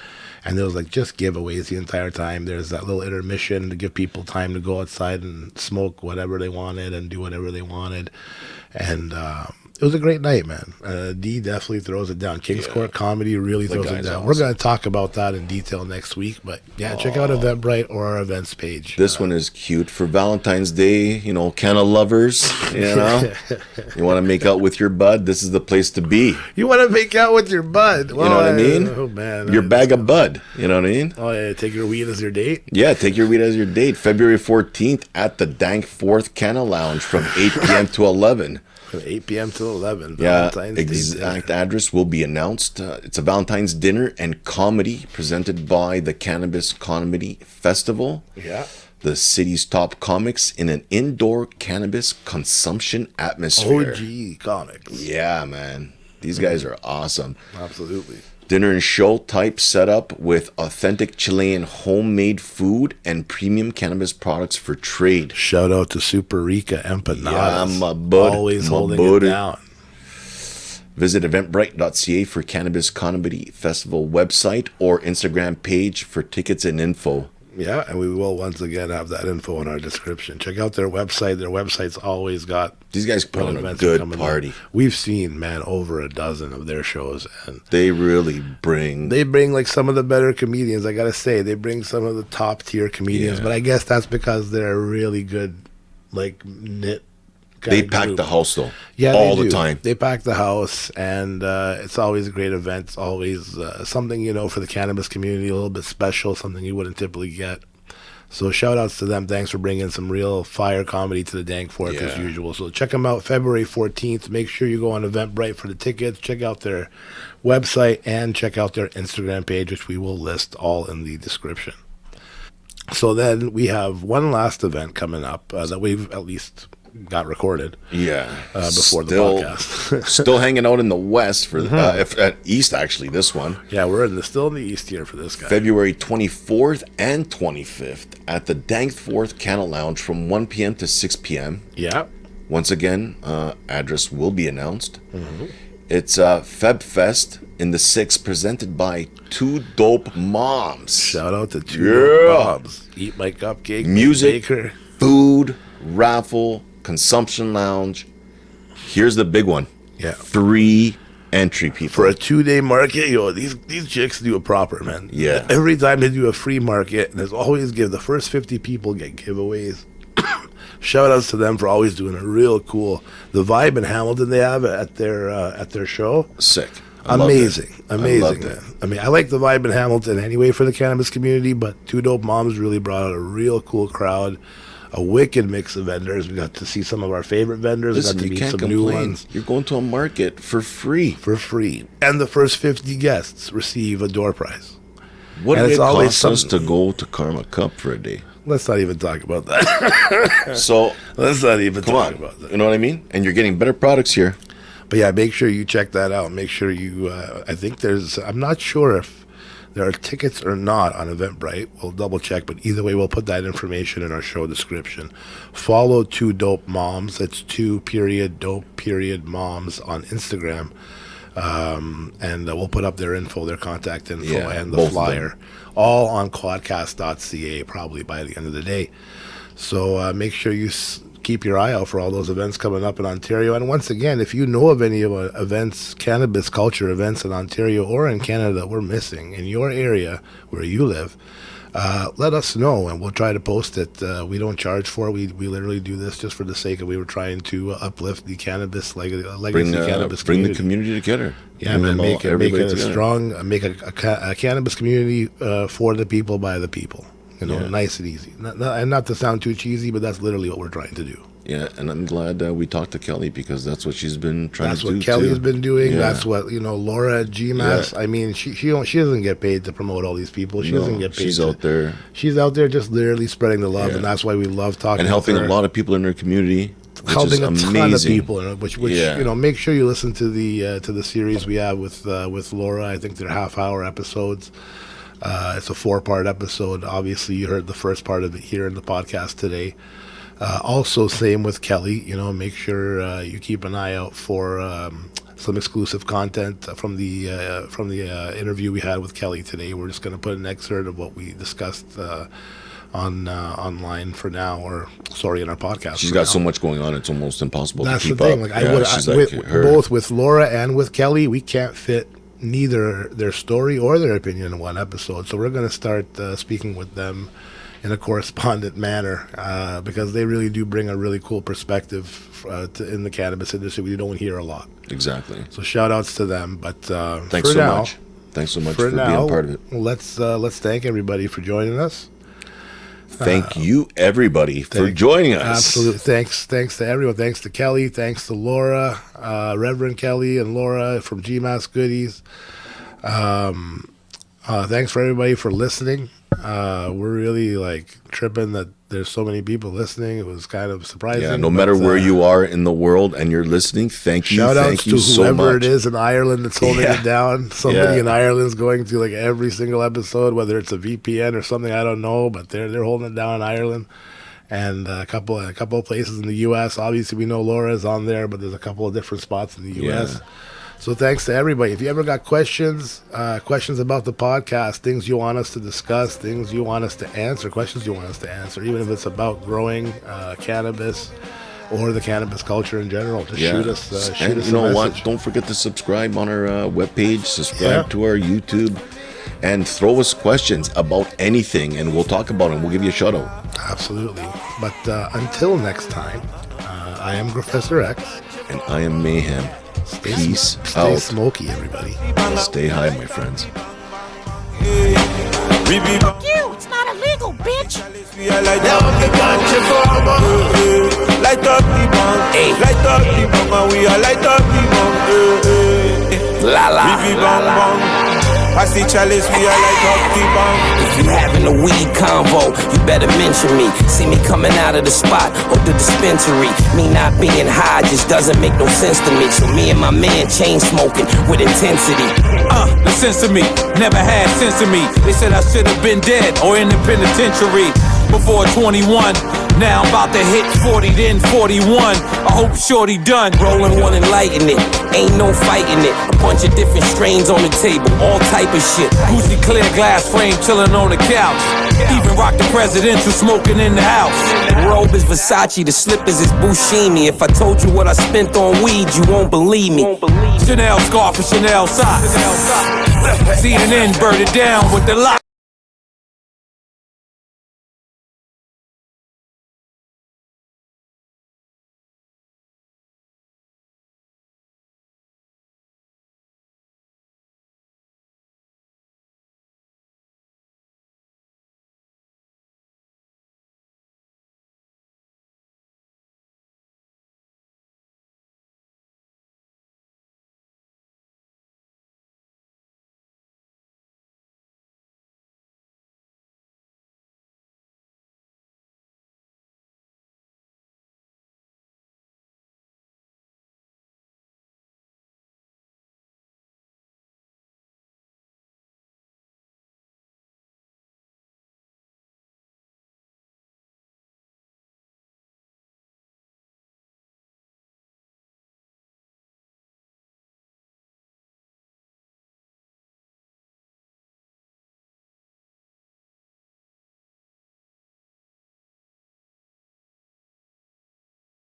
And there was like just giveaways the entire time. There's that little intermission to give people time to go outside and smoke whatever they wanted and do whatever they wanted. And it was a great night, man. D definitely throws it down. King's Court Comedy really throws it down. Awesome. We're going to talk about that in detail next week. But check out Eventbrite or our events page. This one is cute for Valentine's Day. You know, Canna lovers. You know, you want to make out with your bud. This is the place to be. You want to make out with your bud. Well, you know what I mean? Oh man, your bag of bud. You know what I mean? Oh yeah, take your weed as your date. Yeah, take your weed as your date. February 14th at the Dankforth Canna-Lounge from 8 p.m. to 11. From 8 p.m. to 11. Valentine's exact address will be announced. It's a Valentine's dinner and comedy presented by the Cannabis Comedy Festival. Yeah. The city's top comics in an indoor cannabis consumption atmosphere. OG comics. Yeah, man. These guys are awesome. Absolutely. Dinner and show type setup with authentic Chilean homemade food and premium cannabis products for trade. Shout out to Super Rica Empanadas. Yeah, my bud. Always holding it down. Visit eventbrite.ca for Cannabis Comedy Festival website or Instagram page for tickets and info. Yeah, and we will once again have that info in our description. Check out their website. Their website's always got... These guys put on a good party. We've seen, man, over a dozen of their shows. And they really bring... They bring, like, some of the better comedians, I gotta say. They bring some of the top-tier comedians. But I guess that's because they're a really good, like, knit They pack the house, though. Yeah, all the time. They pack the house, and it's always a great event. It's always something, you know, for the cannabis community, a little bit special, something you wouldn't typically get. So shout outs to them. Thanks for bringing some real fire comedy to the Dankforth as usual. So check them out February 14th. Make sure you go on Eventbrite for the tickets. Check out their website and check out their Instagram page, which we will list all in the description. So then we have one last event coming up that we've at least got recorded. Before the podcast. Still hanging out in the west for at east, actually, this one. Yeah, we're still in the east here for this guy. February 24th and 25th at the Dankforth Canna-Lounge from 1 p.m. to 6 p.m. Yeah. Once again, address will be announced. It's Feb Fest in the 6th, presented by Two Dope Moms. Shout out to Two Dope Moms. Eat my cupcake. Music, food, raffle, consumption lounge. Here's the big one. Yeah. Free entry, people. For a 2-day market, these chicks do it proper, man. Yeah. Every time they do a free market, and there's always the first 50 people get giveaways. Shout outs to them for always doing a real cool. The vibe in Hamilton they have at their show. Sick. Amazing, man. I mean, I like the vibe in Hamilton anyway for the cannabis community, but Two Dope Moms really brought out a real cool crowd. A wicked mix of vendors. We got to see some of our favorite vendors. Listen, we got to you meet can't some complain. new ones. You're going to a market for free. And the first 50 guests receive a door prize. What did it cost us to go to Karma Cup for a day? Let's not even talk about that. So let's not even talk about that. You know what I mean? And you're getting better products here. But yeah, make sure you check that out. Make sure you, I think I'm not sure if there are tickets or not on Eventbrite. We'll double check, but either way, we'll put that information in our show description. Follow 2 Dope Moms. It's 2.dope.moms on Instagram. And we'll put up their info, their contact info, and the flyer, all on quadcast.ca probably by the end of the day. So make sure you keep your eye out for all those events coming up in Ontario. And once again, if you know of any events, cannabis culture events in Ontario or in Canada that we're missing in your area where you live, let us know and we'll try to post it. We don't charge for it. We literally do this just for the sake of we were trying to uplift the cannabis legacy cannabis bring community. the community together. Yeah, man, make it a strong, make a cannabis community for the people by the people. Nice and easy. Not to sound too cheesy, but that's literally what we're trying to do. Yeah, and I'm glad we talked to Kelly because that's what she's been trying to do. That's what Kelly's been doing. Yeah. That's what Laura at GMAS. Yeah. I mean, she doesn't get paid to promote all these people. She doesn't get paid. She's out there. She's out there just literally spreading the love, and that's why we love talking and helping with her. a lot of people in her community. Helping a ton of people, which yeah. Make sure you listen to the series we have with Laura. I think they're half-hour episodes. It's a 4-part episode. Obviously, you heard the first part of it here in the podcast today. Also, same with Kelly. Make sure you keep an eye out for some exclusive content from the interview we had with Kelly today. We're just going to put an excerpt of what we discussed online for now, in our podcast. She's got so much going on; it's almost impossible That's to keep the thing. up. Both with Laura and with Kelly, we can't fit neither their story or their opinion in one episode. So we're going to start speaking with them in a correspondent manner because they really do bring a really cool perspective in the cannabis industry we don't hear a lot. Exactly. So shout outs to them. But thanks so much. Thanks so much for being part of it. Let's thank everybody for joining us. Thank you, everybody, for joining us. Absolutely. Thanks to everyone. Thanks to Kelly. Thanks to Laura, Reverend Kelly and Laura from GMAS Goodies. Thanks for everybody for listening. We're really tripping that there's so many people listening. It was kind of surprising. Yeah, no matter where you are in the world and you're listening, thank you. Shout outs to so whoever much. it is in Ireland that's holding it down. Somebody in Ireland's going to every single episode, whether it's a VPN or something, I don't know, but they're holding it down in Ireland. And a couple of places in the U.S. Obviously, we know Laura's on there, but there's a couple of different spots in the U.S. Yeah. So thanks to everybody. If you ever got questions about the podcast, things you want us to discuss, things you want us to answer, questions you want us to answer, even if it's about growing cannabis or the cannabis culture in general, just shoot us a message. Don't forget to subscribe on our webpage, subscribe to our YouTube, and throw us questions about anything, and we'll talk about them. We'll give you a shout out. Absolutely. But until next time, I am GrofessorX. And I am Mayem. Peace out. Stay smoky, everybody. Stay high, my friends. Fuck you! It's not illegal, bitch! Light up the bomb, we are light up the bomb. La la. I see chalice, we are like up the bomb. If you having a weed convo, you better mention me. See me coming out of the spot or the dispensary. Me not being high just doesn't make no sense to me. So me and my man chain smoking with intensity. The sense of me never had sense of me. They said I should have been dead or in the penitentiary before 21. Now I'm about to hit 40, then 41. I hope shorty done. Rolling one and lighting it, ain't no fighting it. A bunch of different strains on the table, all type of shit. Gucci clear glass frame chilling on the couch. Even rock the presidential smoking in the house. The robe is Versace, the slippers is Buscemi. If I told you what I spent on weed, you won't believe me. Chanel scarf and Chanel socks. CNN birded down with the lock.